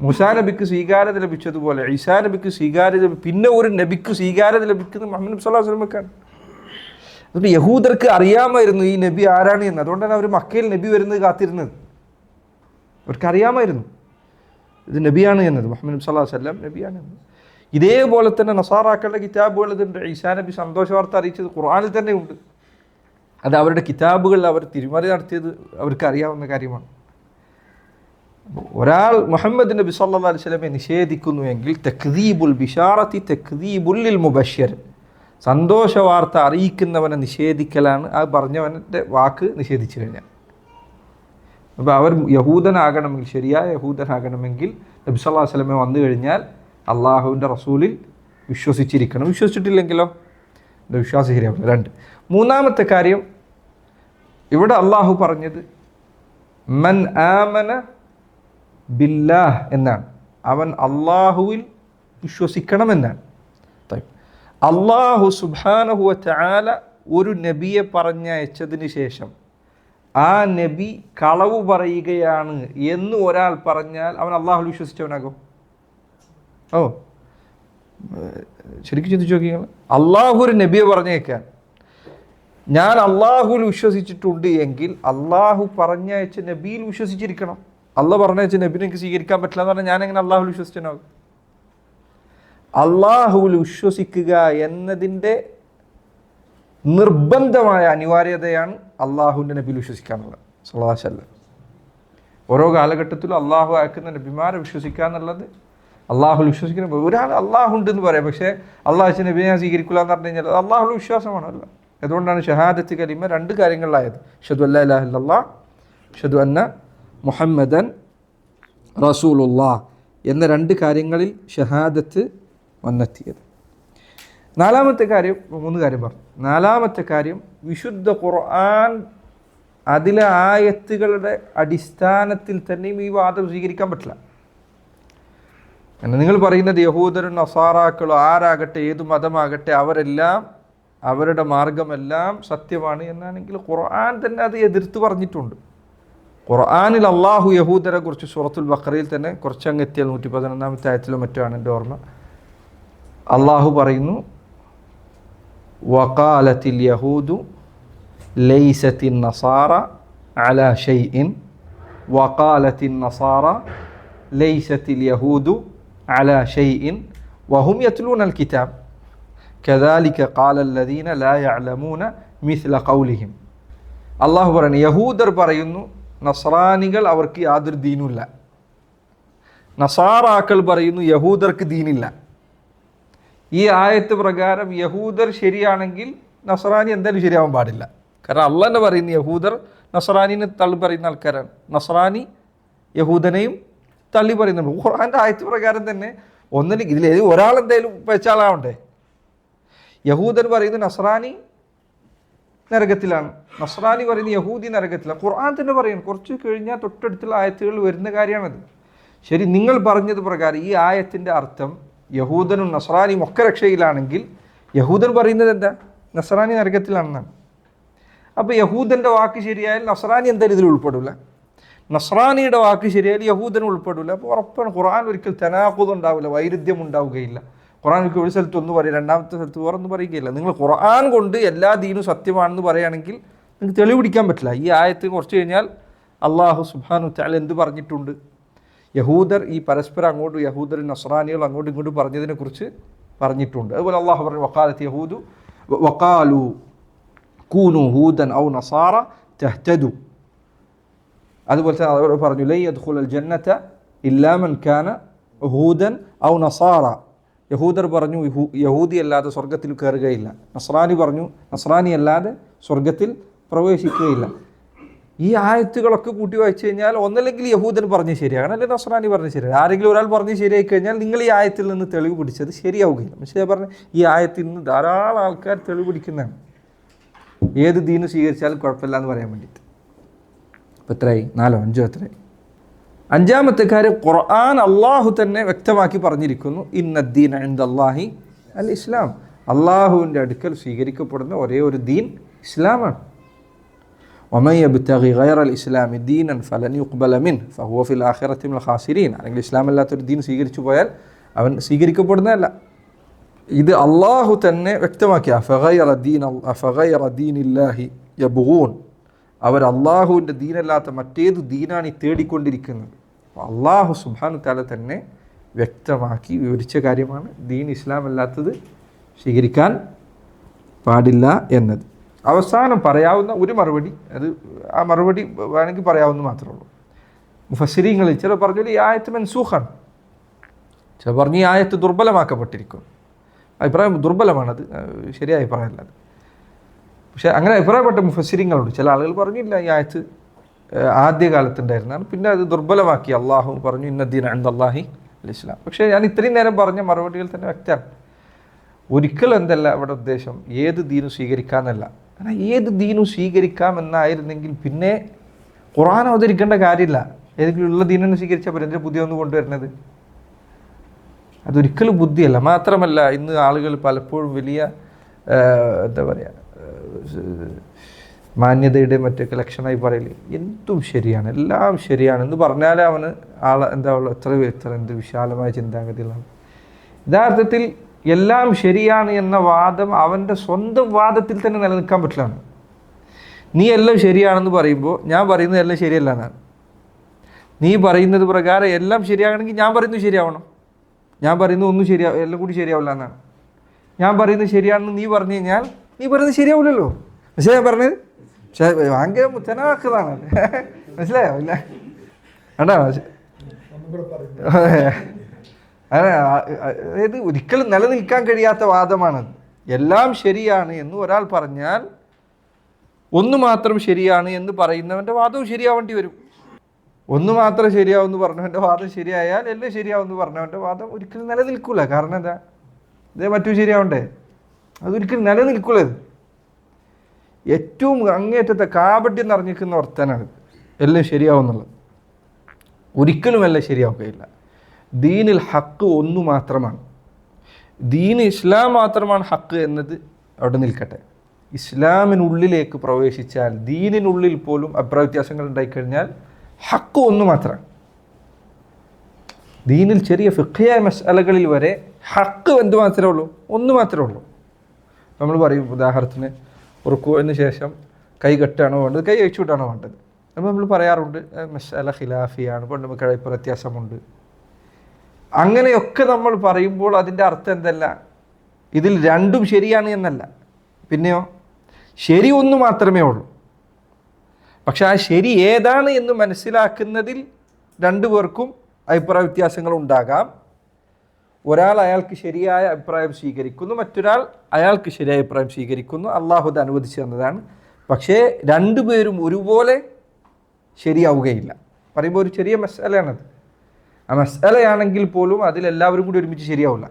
മൂസാ നബിക്ക് സ്വീകാര്യത ലഭിച്ചതുപോലെ ഈസാ നബിക്ക് സ്വീകാര്യത, പിന്നെ ഒരു നബിക്ക് സ്വീകാര്യത ലഭിക്കുന്നത് മുഹമ്മദ് നബി സല്ലല്ലാഹു അലൈഹി വസല്ലമക്കാണ്. അതുകൊണ്ട് യഹൂദർക്ക് അറിയാമായിരുന്നു ഈ നബി ആരാണ് എന്ന്. അതുകൊണ്ടാണ് അവർ മക്കയിൽ നബി വരുന്നത് കാത്തിരുന്നത്. അവർക്ക് അറിയാമായിരുന്നു ഇത് നബിയാണ് എന്നത്, മുഹമ്മദ് നബി സല്ലല്ലാഹു അലൈഹി വസല്ലം നബിയാണ് എന്നത്. ഇതേപോലെ തന്നെ നസാറാക്കളുടെ കിതാബുകൾ ഇതുണ്ട്. ഈസാ നബി സന്തോഷ വാർത്ത അറിയിച്ചത് ഖുർആനിൽ തന്നെ ഉണ്ട്. അത് അവരുടെ കിതാബുകളിൽ അവർ തിരുമറി നടത്തിയത് അവർക്ക് അറിയാവുന്ന കാര്യമാണ്. ഒരാൾ മുഹമ്മദ് നബി സല്ലല്ലാഹു അലൈഹി വസല്ലമയെ നിഷേധിക്കുന്നുവെങ്കിൽ തക്ദീബുൽ ബിശാറത്തി തക്ദീബുൽ ലിൽ മുബശ്ശർ, സന്തോഷ വാർത്ത അറിയിക്കുന്നവനെ നിഷേധിക്കലാണ്. ആ പറഞ്ഞവൻ്റെ വാക്ക് നിഷേധിച്ചു കഴിഞ്ഞാൽ. അപ്പോൾ അവർ യഹൂദനാകണമെങ്കിൽ, ശരിയായ യഹൂദനാകണമെങ്കിൽ നബി സല്ലല്ലാഹു അലൈഹി വസല്ലമ വന്നു കഴിഞ്ഞാൽ അള്ളാഹുവിൻ്റെ റസൂലിൽ വിശ്വസിച്ചിരിക്കണം. വിശ്വസിച്ചിട്ടില്ലെങ്കിലോ വിശ്വാസം ശരിയാവില്ല. 2. മൂന്നാമത്തെ കാര്യം, ഇവിടെ അള്ളാഹു പറഞ്ഞത് മൻ ആമന ബില്ലാഹ് എന്നാണ്. അവൻ അള്ളാഹുവിൽ വിശ്വസിക്കണമെന്നാണ്. അള്ളാഹു സുബ്ഹാനഹു വ തആല ഒരു നബിയെ പറഞ്ഞയച്ചതിന് ശേഷം ആ നബി കളവ് പറയുകയാണ് എന്ന് ഒരാൾ പറഞ്ഞാൽ അവൻ അള്ളാഹുവിൽ വിശ്വസിച്ചവനാകും? ശരിക്കും ചിന്തിച്ചു നോക്കിയാൽ, അള്ളാഹു ഒരു നബിയെ പറഞ്ഞേക്കാൻ, ഞാൻ അള്ളാഹുവിൽ വിശ്വസിച്ചിട്ടുണ്ട് എങ്കിൽ അള്ളാഹു പറഞ്ഞയച്ച നബിയിൽ വിശ്വസിച്ചിരിക്കണം. അള്ളാഹ് പറഞ്ഞയച്ച നബിനെ എനിക്ക് സ്വീകരിക്കാൻ പറ്റില്ല എന്ന് പറഞ്ഞാൽ ഞാൻ എങ്ങനെ അള്ളാഹുവിൽ വിശ്വസിച്ചനാകും? അള്ളാഹുവിൽ വിശ്വസിക്കുക എന്നതിൻ്റെ നിർബന്ധമായ അനിവാര്യതയാണ് അള്ളാഹുവിൻ്റെ നബിയിൽ വിശ്വസിക്കുക എന്നുള്ളത്. സല്ലല്ലാഹു അലൈഹി വസല്ലം ഓരോ കാലഘട്ടത്തിലും അള്ളാഹു അയക്കുന്ന നബിമാരെ വിശ്വസിക്കുക എന്നുള്ളത്, അള്ളാഹുൽ വിശ്വസിക്കുന്ന ഒരാൾ അള്ളാഹു ഉണ്ടെന്ന് പറയാം, പക്ഷേ അള്ളാഹു അയച്ച നബിയെ ഞാൻ സ്വീകരിക്കില്ല എന്ന് പറഞ്ഞു കഴിഞ്ഞാൽ അള്ളാഹുൽ വിശ്വാസമാണല്ലോ. അതുകൊണ്ടാണ് ഷഹാദത്ത് കലിമ 2 കാര്യങ്ങളിലായത്. അഷ്ഹദു അല്ലാ ഇലാഹ ഇല്ലല്ലാഹ് അഷ്ഹദു അന്ന മുഹമ്മദൻ റസൂലുള്ളാഹ് എന്ന 2 കാര്യങ്ങളിൽ ഷഹാദത്ത് വന്നെത്തിയത്. നാലാമത്തെ കാര്യം, 3 കാര്യം പറഞ്ഞു. നാലാമത്തെ കാര്യം, വിശുദ്ധ ഖുർആൻ അതിലെ ആയത്തുകളുടെ അടിസ്ഥാനത്തിൽ തന്നെയും ഈ വാദം സ്വീകരിക്കാൻ പറ്റില്ല. കാരണം നിങ്ങൾ പറയുന്നത് യഹൂദരും നസാറാക്കളും ആരാകട്ടെ ഏത് മതമാകട്ടെ അവരെല്ലാം അവരുടെ മാർഗമെല്ലാം സത്യമാണ് എന്നാണെങ്കിൽ ഖുർആൻ തന്നെ അത് എതിർത്ത് പറഞ്ഞിട്ടുണ്ട്. ഖുർആനിൽ അള്ളാഹു യഹൂദരെ കുറിച്ച് സൂറത്തുൽ ബഖറയിൽ തന്നെ കുറച്ചങ്ങെത്തിയാൽ 111-ാമത്തെ ആയത്തിലോ മറ്റാണ് എൻ്റെ ഓർമ്മ, അള്ളാഹു പറയുന്നു വഖാലത്തിൽ യഹൂദു ലൈസത്തിൻ നസാറ അലാ ഷൈഇൻ വഖാലത്തിൻ നസാറ ലൈസത്തിൽ യഹൂദു അലാ ഷൈഇൻ വഹും യത്ലൂനൽ കിതാബ് കദാലിക ഖാലല്ലദീന ലാ യഅലമൂന മിസ്ല ഖൗലിഹിം. അള്ളാഹു പറയുന്നു, യഹൂദർ പറയുന്നു നസ്രാനികൾ അവർക്ക് യാതൊരു ദീനുമില്ല, നസാറാക്കൾ പറയുന്നു യഹൂദർക്ക് ദീനില്ല. ഈ ആയത്ത് പ്രകാരം യഹൂദർ ശരിയാണെങ്കിൽ നസ്രാനി എന്തായാലും ശരിയാവാൻ പാടില്ല. കാരണം അള്ളാഹ് തന്നെ പറയുന്നു യഹൂദർ നസ്രാനിനെ തള്ളി പറയുന്ന ആൾക്കാരാണ്, നസ്രാനി യഹൂദനെയും തള്ളി പറയുന്നുണ്ട്. ഖുർആൻ്റെ ആയത്ത് പ്രകാരം തന്നെ ഒന്നിന് ഇതിൽ ഒരാളെന്തായാലും വെച്ചാളാവണ്ടേ. യഹൂദൻ പറയുന്നു നസ്രാനി നരകത്തിലാണ്, നസ്രാനി പറയുന്നു യഹൂദി നരകത്തിലാണ്. ഖുർആൻ തന്നെ പറയുന്നു, കുറച്ച് കഴിഞ്ഞാൽ തൊട്ടടുത്തുള്ള ആയത്തുകൾ വരുന്ന കാര്യമാണത്. ശരി, നിങ്ങൾ പറഞ്ഞത് പ്രകാരം ഈ ആയത്തിൻ്റെ അർത്ഥം യഹൂദനും നസ്രാനിയും ഒക്കെ രക്ഷയിലാണെങ്കിൽ യഹൂദൻ പറയുന്നത് എന്താ, നസ്രാനി നരകത്തിലാണെന്നാണ്. അപ്പോൾ യഹൂദൻ്റെ വാക്ക് ശരിയായാൽ നസ്രാനി എന്തായാലും ഇതിൽ ഉൾപ്പെടില്ല, നസ്രാനിയുടെ വാക്ക് ശരിയായാൽ യഹൂദനും ഉൾപ്പെടില്ല. അപ്പോൾ ഉറപ്പാണ് ഖുർആൻ ഒരിക്കൽ തനാഖുദ് ഉണ്ടാവില്ല, വൈരുദ്ധ്യം ഉണ്ടാവുകയില്ല. ഖുർആൻ ഒരിക്കൽ ഒരു സ്ഥലത്ത് ഒന്ന് പറയും, രണ്ടാമത്തെ സ്ഥലത്ത് വേറൊന്നും പറയുകയില്ല. നിങ്ങൾ ഖുർആൻ കൊണ്ട് എല്ലാ ദീനും സത്യമാണെന്ന് പറയുകയാണെങ്കിൽ നിങ്ങൾക്ക് തെളിവ് പിടിക്കാൻ പറ്റില്ല. ഈ ആയത്ത് കുറച്ച് കഴിഞ്ഞാൽ അള്ളാഹു സുബ്ഹാനഹു വ തആല എന്ത് പറഞ്ഞിട്ടുണ്ട്, യഹൂദർ ഈ പരസ്പരം അങ്ങോട്ടും യഹൂദരും നസ്രാനികൾ അങ്ങോട്ടും ഇങ്ങോട്ടും പറഞ്ഞതിനെക്കുറിച്ച് പറഞ്ഞിട്ടുണ്ട്. അതുപോലെ അള്ളാഹു പറഞ്ഞു വഖാലത്ത് യഹൂദു വഖാലു കൂനു ഹൂദൻ ഔ നസാറ തഹ്തദു. അതുപോലെ തന്നെ അവർ പറഞ്ഞു ലൻ യദ്ഖുലൽ ജന്നത ഇല്ലാ മൻ കാന ഹൂദൻ ഔ നസാറ. യഹൂദർ പറഞ്ഞു യഹൂദി അല്ലാതെ സ്വർഗത്തിൽ കയറുകയില്ല, നസ്രാനി പറഞ്ഞു നസ്രാനി അല്ലാതെ സ്വർഗത്തിൽ പ്രവേശിക്കുകയില്ല. ഈ ആയത്തുകളൊക്കെ കൂട്ടി വായിച്ചു കഴിഞ്ഞാൽ ഒന്നല്ലെങ്കിൽ യഹൂദൻ പറഞ്ഞ് ശരിയാണ്, അല്ലെങ്കിൽ നസ്രാനി പറഞ്ഞ് ശരിയാണ്. ആരെങ്കിലും ഒരാൾ പറഞ്ഞ് ശരിയായി കഴിഞ്ഞാൽ നിങ്ങൾ ഈ ആയത്തിൽ നിന്ന് തെളിവ് പിടിച്ചത് ശരിയാവുകയില്ല. പക്ഷേ പറഞ്ഞ് ഈ ആയത്തിൽ നിന്ന് ധാരാളം ആൾക്കാർ തെളിവ് പിടിക്കുന്നതാണ് ഏത് ദീന് സ്വീകരിച്ചാലും കുഴപ്പമില്ല എന്ന് പറയാൻ വേണ്ടിയിട്ട്. അപ്പോൾ എത്രയായി, 4 5 എത്രയായി? 5ാമത്തെ കാര്യം, ഖുർആൻ അള്ളാഹു തന്നെ വ്യക്തമാക്കി പറഞ്ഞിരിക്കുന്നു ഇന്നദ്ദീന ഇൻദല്ലാഹി അൽ ഇസ്ലാം. അള്ളാഹുവിൻ്റെ അടുക്കൽ സ്വീകരിക്കപ്പെടുന്ന ഒരേ ഒരു ദീൻ ഇസ്ലാമാണ്. വമൻ യബ്തഗി ഗൈറൽ ഇസ്ലാമി ദീനൻ ഫലൻ യുഖ്ബല മിൻഹു ഫഹുവ ഫിൽ ആഖിറതി മിനൽ ഖാസിരീൻ. അല്ലെങ്കിൽ ഇസ്ലാം അല്ലാത്തൊരു ദീൻ സ്വീകരിച്ചു പോയാൽ അവൻ സ്വീകരിക്കപ്പെടുന്നതല്ല. ഇത് അള്ളാഹു തന്നെ വ്യക്തമാക്കി. അഫഗൈറ ദീനില്ലാഹി യബ്ഗൂൻ. അവർ അള്ളാഹുവിൻ്റെ ദീനല്ലാത്ത മറ്റേത് ദീനാണ് ഈ തേടിക്കൊണ്ടിരിക്കുന്നത്. അള്ളാഹു സുബ്ഹാനഹു തആല തന്നെ വ്യക്തമാക്കി വിവരിച്ച കാര്യമാണ് ദീൻ ഇസ്ലാം അല്ലാത്തത് സ്വീകരിക്കാൻ പാടില്ല എന്നത്. അവസാനം പറയാവുന്ന ഒരു മറുപടി, അത് ആ മറുപടി വേണമെങ്കിൽ പറയാവുന്ന മാത്രമേ ഉള്ളൂ. മുഫസ്സിരീങ്ങളിൽ ചിലർ പറഞ്ഞു ഈ ആയത്ത് മൻസൂഖാണ്, ചിലർ പറഞ്ഞു ഈ ആയത്ത് ദുർബലമാക്കപ്പെട്ടിരിക്കും. അഭിപ്രായം ദുർബലമാണത്, ശരിയായ അഭിപ്രായമല്ല അത്. പക്ഷേ അങ്ങനെ അഭിപ്രായപ്പെട്ട മുഫസ്സിരീങ്ങളുണ്ട്. ചില ആളുകൾ പറഞ്ഞില്ല ഈ ആയത്ത് ആദ്യകാലത്തുണ്ടായിരുന്നാണ്, പിന്നെ അത് ദുർബലമാക്കി അള്ളാഹു പറഞ്ഞു ഇന്നദ്ദീന ഇൻദല്ലാഹി അൽ ഇസ്ലാം. പക്ഷേ ഞാൻ ഇത്രയും നേരം പറഞ്ഞ മറുപടികൾ തന്നെ വ്യക്തമാണ്. ഒരിക്കലും എന്തല്ല അവിടെ ഉദ്ദേശം ഏത് ദീനും സ്വീകരിക്കാമെന്നല്ല. കാരണം ഏത് ദീനും സ്വീകരിക്കാമെന്നായിരുന്നെങ്കിൽ പിന്നെ ഖുർആൻ അവതരിക്കേണ്ട കാര്യമില്ല. ഏതെങ്കിലും ഉള്ള ദീനിനെ സ്വീകരിച്ചാൽ പറ്റും, എന്തിനാ പുതിയ ഒന്ന് കൊണ്ടുവരുന്നത്? അതൊരിക്കലും ബുദ്ധിയല്ല. മാത്രമല്ല ഇന്ന് ആളുകൾ പലപ്പോഴും വലിയ എന്താ പറയുക മാന്യതയുടെ മറ്റൊക്കെ ലക്ഷണമായി പറയില്ലേ, എന്തും ശരിയാണ്, എല്ലാം ശരിയാണെന്ന് പറഞ്ഞാൽ അവന് എന്താ എത്ര എന്ത് വിശാലമായ ചിന്താഗതികളാണ്. യഥാർത്ഥത്തിൽ എല്ലാം ശരിയാണ് എന്ന വാദം അവൻ്റെ സ്വന്തം വാദത്തിൽ തന്നെ നിലനിൽക്കാൻ പറ്റില്ല. നീ എല്ലാം ശരിയാണെന്ന് പറയുമ്പോൾ ഞാൻ പറയുന്നത് എല്ലാം ശരിയല്ല എന്നാണ്. നീ പറയുന്നത് പ്രകാരം എല്ലാം ശരിയാകണമെങ്കിൽ ഞാൻ പറയുന്നത് ശരിയാവണം. ഞാൻ പറയുന്നത് ഒന്നും എല്ലാം കൂടി ശരിയാവില്ല എന്നാണ്. ഞാൻ പറയുന്നത് ശരിയാണെന്ന് നീ പറഞ്ഞു കഴിഞ്ഞാൽ നീ പറയുന്നത് ശരിയാവില്ലല്ലോ. പക്ഷേ ഞാൻ പറഞ്ഞത് പക്ഷേ ഭയങ്കര മുത്തനാക്കുന്നതാണ്. മനസ്സിലായോ? ഇല്ല വേണ്ടാ, അതായത് ഒരിക്കലും നിലനിൽക്കാൻ കഴിയാത്ത വാദമാണത്. എല്ലാം ശരിയാണ് എന്ന് ഒരാൾ പറഞ്ഞാൽ ഒന്ന് മാത്രം ശരിയാണ് എന്ന് പറയുന്നവൻ്റെ വാദവും ശരിയാവേണ്ടി വരും. ഒന്ന് മാത്രം ശരിയാവുമെന്ന് പറഞ്ഞവൻ്റെ വാദം ശരിയായാൽ എല്ലാം ശരിയാവുമെന്ന് പറഞ്ഞവൻ്റെ വാദം ഒരിക്കലും നിലനിൽക്കില്ല. കാരണം എന്താ, ഇതേ മറ്റു ശരിയാവണ്ടേ. അതൊരിക്കലും നിലനിൽക്കുള്ളത്. ഏറ്റവും അങ്ങേറ്റത്തെ കാപട്യം നിറഞ്ഞിരിക്കുന്ന വർത്തനാണ് എല്ലാം ശരിയാവുന്നുള്ളത്. ഒരിക്കലും എല്ലാം ശരിയാവുകയില്ല. ദീനിൽ ഹക്ക് ഒന്നു മാത്രമാണ്. ദീൻ ഇസ്ലാം മാത്രമാണ് ഹക്ക് എന്നത് അവിടെ നിൽക്കട്ടെ. ഇസ്ലാമിനുള്ളിലേക്ക് പ്രവേശിച്ചാൽ ദീനിനുള്ളിൽ പോലും അഭിപ്രായ വ്യത്യാസങ്ങൾ ഉണ്ടായിക്കഴിഞ്ഞാൽ ഹക്ക് ഒന്നു മാത്രമാണ്. ദീനിൽ ചെറിയ ഫിഖ്ഹിയായ മസ്അലകളിൽ വരെ ഹക്ക് എന്ത് മാത്രമേ ഉള്ളൂ? ഒന്ന് മാത്രമേ ഉള്ളൂ. നമ്മൾ പറയും, ഉദാഹരണത്തിന് റുക്കുവിന് ശേഷം കൈ കെട്ടാണോ വേണ്ടത്, കൈ അഴിച്ചുവിട്ടാണോ വേണ്ടത്? അപ്പോൾ നമ്മൾ പറയാറുണ്ട് മസ്അല ഖിലാഫിയാണ്, ഇപ്പോൾ നമുക്ക് അഭിപ്രായ വ്യത്യാസമുണ്ട്. അങ്ങനെയൊക്കെ നമ്മൾ പറയുമ്പോൾ അതിൻ്റെ അർത്ഥം എന്തല്ല? ഇതിൽ രണ്ടും ശരിയാണ് എന്നല്ല. പിന്നെയോ ശരി ഒന്ന് മാത്രമേ ഉള്ളൂ. പക്ഷെ ആ ശരി ഏതാണ് എന്ന് മനസ്സിലാക്കുന്നതിൽ രണ്ടു പേർക്കും അഭിപ്രായ വ്യത്യാസങ്ങൾ ഉണ്ടാകാം. ഒരാൾ അയാൾക്ക് ശരിയായ അഭിപ്രായം സ്വീകരിക്കുന്നു, മറ്റൊരാൾ അയാൾക്ക് ശരിയായ അഭിപ്രായം സ്വീകരിക്കുന്നു. അള്ളാഹു അത് അനുവദിച്ചു തന്നതാണ്. പക്ഷേ രണ്ടുപേരും ഒരുപോലെ ശരിയാവുകയില്ല. പറയുമ്പോൾ ഒരു ചെറിയ മസ്അലയാണത്. ആ മസ്അലയാണെങ്കിൽ പോലും അതിലെല്ലാവരും കൂടി ഒരുമിച്ച് ശരിയാവില്ല.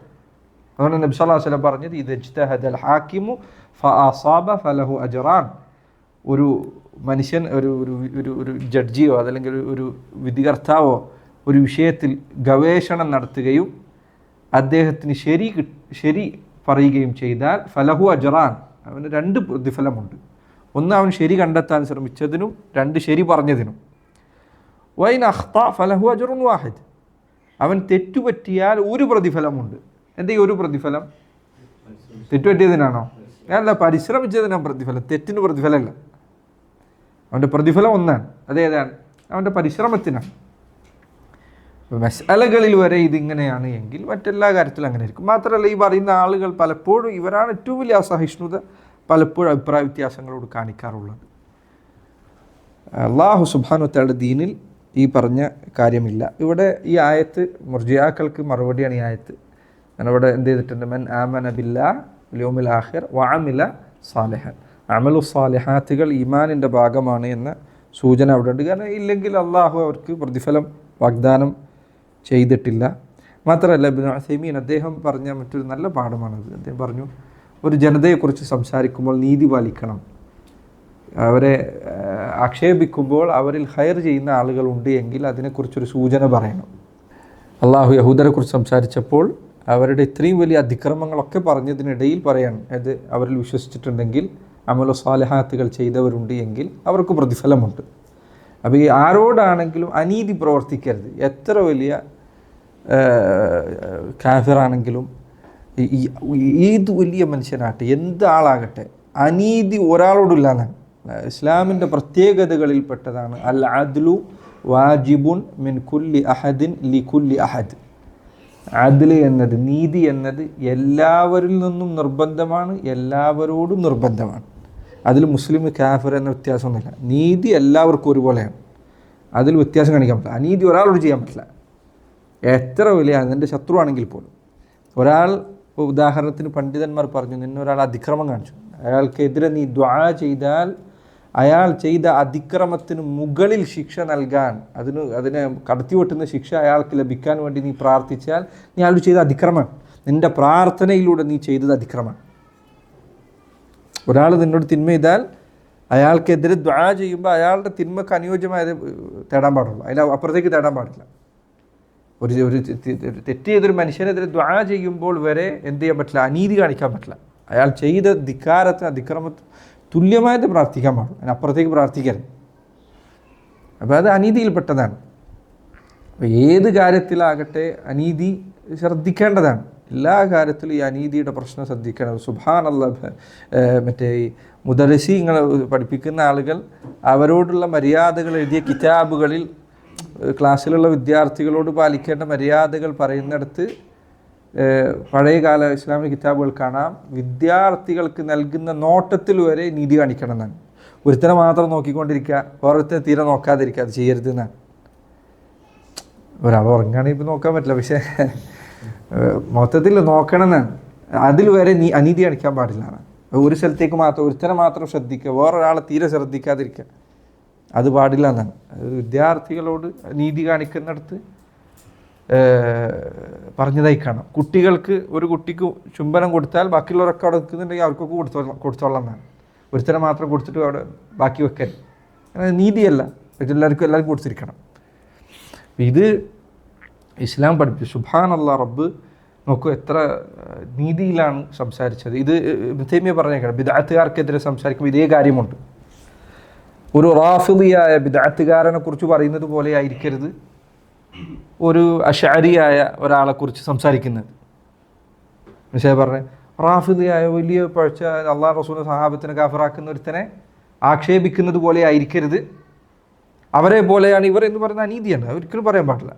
അതുകൊണ്ട് നബി സല്ലല്ലാഹു അലൈഹി വസല്ലം പറഞ്ഞത്, ഇദ് ഇജ്തഹദൽ ഹാകിമു ഫഅസാബ ഫലഹു അജ്റാൻ. ഒരു മനുഷ്യൻ ഒരു ജഡ്ജിയോ അതല്ലെങ്കിൽ ഒരു വിധികർത്താവോ ഒരു വിഷയത്തിൽ ഗവേഷണം നടത്തുകയും അദ്ദേഹത്തിന് ശരി പറയുകയും ചെയ്താൽ ഫലഹു അജ്റാൻ, അവന് 2 പ്രതിഫലമുണ്ട്. ഒന്ന്, അവൻ ശരി കണ്ടെത്താൻ ശ്രമിച്ചതിനും 2 ശരി പറഞ്ഞതിനും. വൈൻ അഖ്ത ഫലഹു അജ്റുൻ വാഹിദ്, അവൻ തെറ്റുപറ്റിയാൽ 1 പ്രതിഫലമുണ്ട്. എന്താ ഈ 1 പ്രതിഫലം? തെറ്റുപറ്റിയതിനാണോ? അല്ല, പരിശ്രമിച്ചതിനാണ് പ്രതിഫലം, തെറ്റിന് പ്രതിഫലമല്ല. അവൻ്റെ പ്രതിഫലം ഒന്നാണ്. അതേതാണ്? അവൻ്റെ പരിശ്രമത്തിനാണ്. മസ്അലകളിൽ വരെ ഇതിങ്ങനെയാണ് എങ്കിൽ മറ്റെല്ലാ കാര്യത്തിലും അങ്ങനെ ആയിരിക്കും. മാത്രമല്ല, ഈ പറയുന്ന ആളുകൾ പലപ്പോഴും ഇവരാണ് ഏറ്റവും വലിയ അസഹിഷ്ണുത പലപ്പോഴും അഭിപ്രായ വ്യത്യാസങ്ങളോട് കാണിക്കാറുള്ളത്. അല്ലാഹു സുബ്ഹാനഹു വ തആലയുടെ ദീനിൽ ഈ പറഞ്ഞ കാര്യമില്ല. ഇവിടെ ഈ ആയത്ത് മുർജിയാക്കൾക്ക് മറുപടിയാണ് ഈ ആയത്ത്. ഞാനിവിടെ എന്ത് ചെയ്തിട്ടുണ്ട്? മൻ ആമന ബില്ലാഹ് വൽ യൗമിൽ ആഖിർ വഅമില സാലിഹൻ. അമലു സാലിഹാത്തുകൾ ഈമാനിൻ്റെ ഭാഗമാണ് എന്ന സൂചന അവിടെ ഉണ്ട്. കാരണം ഇല്ലെങ്കിൽ അള്ളാഹു അവർക്ക് പ്രതിഫലം വാഗ്ദാനം ചെയ്തിട്ടില്ല. മാത്രമല്ല, ഇബ്നു ഉസൈമീൻ അദ്ദേഹം പറഞ്ഞ മറ്റൊരു നല്ല പാഠമാണത്. അദ്ദേഹം പറഞ്ഞു, ഒരു ജനതയെക്കുറിച്ച് സംസാരിക്കുമ്പോൾ നീതി പാലിക്കണം. അവരെ ആക്ഷേപിക്കുമ്പോൾ അവരിൽ ഖൈർ ചെയ്യുന്ന ആളുകളുണ്ട് എങ്കിൽ അതിനെക്കുറിച്ചൊരു സൂചന പറയണം. അള്ളാഹു യഹൂദരെക്കുറിച്ച് സംസാരിച്ചപ്പോൾ അവരുടെ ഇത്രയും വലിയ അതിക്രമങ്ങളൊക്കെ പറഞ്ഞതിനിടയിൽ പറയാണ്, അത് അവരിൽ വിശ്വസിച്ചിട്ടുണ്ടെങ്കിൽ അമലു സാലിഹാത്തുകൾ ചെയ്തവരുണ്ട് എങ്കിൽ അവർക്ക് പ്രതിഫലമുണ്ട്. അപ്പോൾ ഈ ആരോടാണെങ്കിലും അനീതി പ്രവർത്തിക്കരുത്. എത്ര വലിയ കാഫിറാണെങ്കിലും ഏത് വലിയ മനുഷ്യനാകട്ടെ, എന്ത് ആളാകട്ടെ, അനീതി ഒരാളോടില്ല എന്നാണ്. ഇസ്ലാമിൻ്റെ പ്രത്യേകതകളിൽപ്പെട്ടതാണ് അൽ അദ്ലു വാജിബുൻ മിൻ കുല്ലി അഹദിൻ ലി കുല്ലി അഹദ്. അദ്ല് എന്നത്, നീതി എന്നത് എല്ലാവരിൽ നിന്നും നിർബന്ധമാണ്, എല്ലാവരോടും നിർബന്ധമാണ്. അതിൽ മുസ്ലിം കാഫിർ എന്ന വ്യത്യാസമൊന്നുമില്ല. നീതി എല്ലാവർക്കും ഒരുപോലെയാണ്. അതിൽ വ്യത്യാസം കാണിക്കാൻ പറ്റില്ല. അനീതി ഒരാളോട് ചെയ്യാൻ പറ്റില്ല, എത്ര വലിയ അതിൻ്റെ ശത്രുവാണെങ്കിൽ പോലും. ഒരാൾ, ഉദാഹരണത്തിന് പണ്ഡിതന്മാർ പറഞ്ഞു, നിന്നൊരാൾ അതിക്രമം കാണിച്ചു, അയാൾക്കെതിരെ നീ ദുആ ചെയ്താൽ അയാൾ ചെയ്ത അതിക്രമത്തിന് മുകളിൽ ശിക്ഷ നൽകാൻ, അതിനെ കടത്തിവെട്ടുന്ന ശിക്ഷ അയാൾക്ക് ലഭിക്കാൻ വേണ്ടി നീ പ്രാർത്ഥിച്ചാൽ നീ അയാൾ ചെയ്ത അതിക്രമമാണ്. നിൻ്റെ പ്രാർത്ഥനയിലൂടെ നീ ചെയ്തത് അതിക്രമമാണ്. ഒരാൾ നിന്നോട് തിന്മ ചെയ്താൽ അയാൾക്കെതിരെ ദുആ ചെയ്യുമ്പോൾ അയാളുടെ തിന്മക്ക് അനുയോജ്യമായത് തേടാൻ പാടുള്ളൂ, അതിൽ അപ്പുറത്തേക്ക് തേടാൻ പാടില്ല. ഒരു തെറ്റ് ചെയ്തൊരു മനുഷ്യനെതിരെ ദുആ ചെയ്യുമ്പോൾ വരെ എന്ത് ചെയ്യാൻ പറ്റില്ല? അനീതി കാണിക്കാൻ പറ്റില്ല. അയാൾ ചെയ്ത ധിക്കാരത്തിന് അതിക്രമത്തിന് തുല്യമായിട്ട് പ്രാർത്ഥിക്കാൻ പാടും, അതിനപ്പുറത്തേക്ക് പ്രാർത്ഥിക്കരുത്. അപ്പോൾ അത് അനീതിയിൽപ്പെട്ടതാണ്. അപ്പോൾ ഏത് കാര്യത്തിലാകട്ടെ അനീതി ശ്രദ്ധിക്കേണ്ടതാണ്. എല്ലാ കാര്യത്തിലും ഈ അനീതിയുടെ പ്രശ്നം ശ്രദ്ധിക്കണം. സുബ്ഹാനല്ലാഹ്, മറ്റേ ഈ മുദർരിസീങ്ങൾ പഠിപ്പിക്കുന്ന ആളുകൾ അവരോടുള്ള മര്യാദകൾ എഴുതിയ കിതാബുകളിൽ ക്ലാസ്സിലുള്ള വിദ്യാർത്ഥികളോട് പാലിക്കേണ്ട മര്യാദകൾ പറയുന്നിടത്ത് പഴയകാല ഇസ്ലാമിക കിതാബുകൾ കാണാം, വിദ്യാർത്ഥികൾക്ക് നൽകുന്ന നോട്ടത്തിൽ വരെ നീതി കാണിക്കണം എന്നാണ്. ഒരുത്തനെ മാത്രം നോക്കിക്കൊണ്ടിരിക്കുക, ഓരോരുത്തരെ തീരെ നോക്കാതിരിക്കുക, അത് ചെയ്യരുത് എന്നാണ്. ഒരാൾ ഉറങ്ങുകയാണെങ്കിൽ ഇപ്പം നോക്കാൻ പറ്റില്ല, പക്ഷേ മൊത്തത്തിൽ നോക്കണം എന്നാണ്. അതിൽ വരെ അനീതി കാണിക്കാൻ പാടില്ല. ഒരു സ്ഥലത്തേക്ക് മാത്രം, ഒരുത്തനെ മാത്രം ശ്രദ്ധിക്കുക, വേറൊരാളെ തീരെ ശ്രദ്ധിക്കാതിരിക്കുക, അത് പാടില്ല എന്നാണ്. വിദ്യാർത്ഥികളോട് നീതി കാണിക്കുന്നിടത്ത് പറഞ്ഞതായി കാണാം. കുട്ടികൾക്ക് ഒരു കുട്ടിക്ക് ചുംബനം കൊടുത്താൽ ബാക്കിയുള്ളവരൊക്കെ അവിടെ നിൽക്കുന്നുണ്ടെങ്കിൽ അവർക്കൊക്കെ കൊടുത്തോളാം എന്നാണ്. ഒരുത്തരം മാത്രം കൊടുത്തിട്ട് അവിടെ ബാക്കി വെക്കാൻ നീതിയല്ല. എല്ലാവർക്കും കൊടുത്തിരിക്കണം. ഇത് ഇസ്ലാം പഠിപ്പിച്ചു. സുബ്ഹാനല്ലാഹ്, റബ്ബ് നോക്കൂ എത്ര നീതിയിലാണ് സംസാരിച്ചത്. ഇത് ഇബ്നു തൈമിയ പറഞ്ഞേക്കണം, ബിദ്അത്തുകാർക്കെതിരെ സംസാരിക്കുമ്പോൾ ഇതേ കാര്യമുണ്ട്. ഒരു റാഫിദിയായ ബിദ്അത്തുകാരനെ കുറിച്ച് പറയുന്നത് പോലെ ആയിരിക്കരുത് ഒരു അശ്അരിയായ ഒരാളെക്കുറിച്ച് സംസാരിക്കുന്നത്. മനസ്സിലായി പറഞ്ഞേ? റാഫിദിയായ വലിയ പഴച്ച അള്ളാഹു റസൂൽ സഹാബത്തിനെ കാഫിറാക്കുന്ന ഒരുത്തനെ ആക്ഷേപിക്കുന്നത് പോലെ ആയിരിക്കരുത് അവരെ പോലെയാണ് ഇവർ എന്ന് പറയുന്ന അനീതിയാണ്. ഒരിക്കലും പറയാൻ പാടില്ല.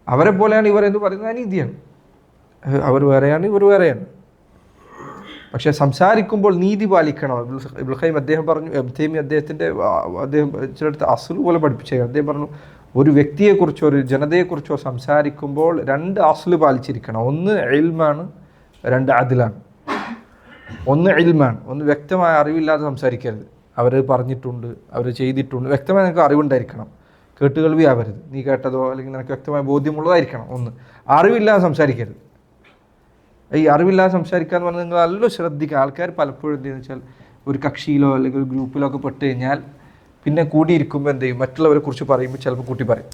അവരെ പോലെയാണ് ഇവർ എന്ന് പറയുന്നത് അനീതിയാണ്. അവർ വേറെയാണ്, ഇവർ വേറെയാണ്. പക്ഷേ സംസാരിക്കുമ്പോൾ നീതി പാലിക്കണം. ഇബ്നുൽ ഖയ്യിം അദ്ദേഹം പറഞ്ഞു, തൈമിയ്യ അദ്ദേഹം ചിലടത്ത് അസ്ൽ പോലെ പഠിപ്പിച്ചേ. അദ്ദേഹം പറഞ്ഞു, ഒരു വ്യക്തിയെക്കുറിച്ചോ ഒരു ജനതയെക്കുറിച്ചോ സംസാരിക്കുമ്പോൾ 2 അസ്ൽ പാലിച്ചിരിക്കണം. ഒന്ന് ഇൽമാണ്, 2 അദ്ലാണ്. ഒന്ന് ഇൽമാണ്, ഒന്ന് വ്യക്തമായ അറിവില്ലാതെ സംസാരിക്കരുത്. അവർ പറഞ്ഞിട്ടുണ്ട്, അവർ ചെയ്തിട്ടുണ്ട്, വ്യക്തമായി നിങ്ങൾക്ക് അറിവുണ്ടായിരിക്കണം. കേട്ടുകേൾവി ആവരുത്. നീ കേട്ടതോ അല്ലെങ്കിൽ നിനക്ക് വ്യക്തമായ ബോധ്യമുള്ളതായിരിക്കണം. ഒന്ന് അറിവില്ലാതെ സംസാരിക്കരുത്. ഈ അറിവില്ലാതെ സംസാരിക്കുക എന്ന് പറഞ്ഞാൽ നിങ്ങൾ നല്ല ശ്രദ്ധിക്കുക. ആൾക്കാർ പലപ്പോഴും എന്തെന്ന് വെച്ചാൽ ഒരു കക്ഷിയിലോ അല്ലെങ്കിൽ ഒരു ഗ്രൂപ്പിലോ ഒക്കെ പെട്ട് കഴിഞ്ഞാൽ പിന്നെ കൂടിയിരിക്കുമ്പോൾ എന്ത് ചെയ്യും, മറ്റുള്ളവരെ കുറിച്ച് പറയുമ്പോൾ ചിലപ്പോൾ കൂട്ടി പറയും.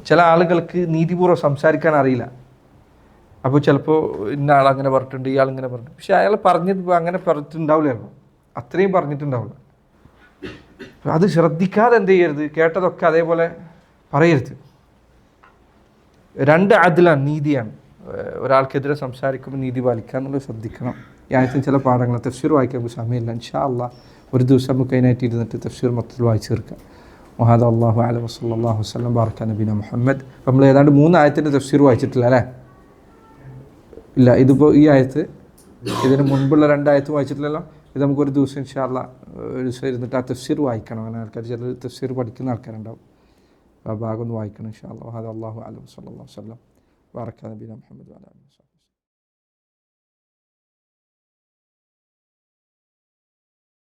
ചില ആളുകൾക്ക് നീതിപൂർവ്വം സംസാരിക്കാൻ അറിയില്ല. അപ്പോൾ ചിലപ്പോൾ ഇന്ന ആളങ്ങനെ പറഞ്ഞിട്ടുണ്ട്, ഇയാളിങ്ങനെ പറഞ്ഞിട്ടുണ്ട്. പക്ഷെ അയാൾ പറഞ്ഞത് അങ്ങനെ പറഞ്ഞിട്ടുണ്ടാവില്ലല്ലോ, അത്രയും പറഞ്ഞിട്ടുണ്ടാവില്ല. അത് ശ്രദ്ധിക്കാതെ എന്ത് ചെയ്യരുത്, കേട്ടതൊക്കെ അതേപോലെ പറയരുത്. 2 അദ്ലാണ്, നീതിയാണ്. ഒരാൾക്കെതിരെ സംസാരിക്കുമ്പോൾ നീതി പാലിക്കുക എന്നുള്ളത് ശ്രദ്ധിക്കണം. ഈ ആയത്തിന് ചില പാഠങ്ങൾ തഫ്സീർ വായിക്കാൻ നമുക്ക് സമയമില്ല. ഇൻഷാ അല്ലാഹ് ഒരു ദിവസം നമുക്ക് അതിനായിട്ട് ഇരുന്നിട്ട് തഫ്സീർ മൊത്തത്തിൽ വായിച്ചു തീർക്കാം. വഹദാ അല്ലാഹു അലൈഹി വസല്ലല്ലാഹു വസല്ലം ബാറക നബിന മുഹമ്മദ്. നമ്മൾ ഏതാണ്ട് 3 ആയത്തിൻ്റെ തഫ്സീർ വായിച്ചിട്ടില്ല അല്ലേ? ഇല്ല, ഇതിപ്പോൾ ഈ ആയത്ത്, ഇതിന് മുൻപുള്ള 2 ആയത്ത് വായിച്ചിട്ടില്ലല്ലോ. ഇത് നമുക്കൊരു ദിവസം ഇൻഷാ അല്ലാഹ് ഒരു ദിവസം ഇരുന്നിട്ട് ആ തഫ്സീർ വായിക്കണം. അങ്ങനെ ആൾക്കാർ ചില തഫ്സീർ പഠിക്കുന്ന ആൾക്കാരുണ്ടാവും. ആ ഭാഗം ഒന്ന് വായിക്കണം ഇൻഷാ അല്ലാഹ്. വഹദാ അല്ലാഹു അലൈഹി വസല്ലല്ലാഹു വസല്ലം ബാറക നബിന മുഹമ്മദ് വഅലാ ആലിഹി വസല്ലം.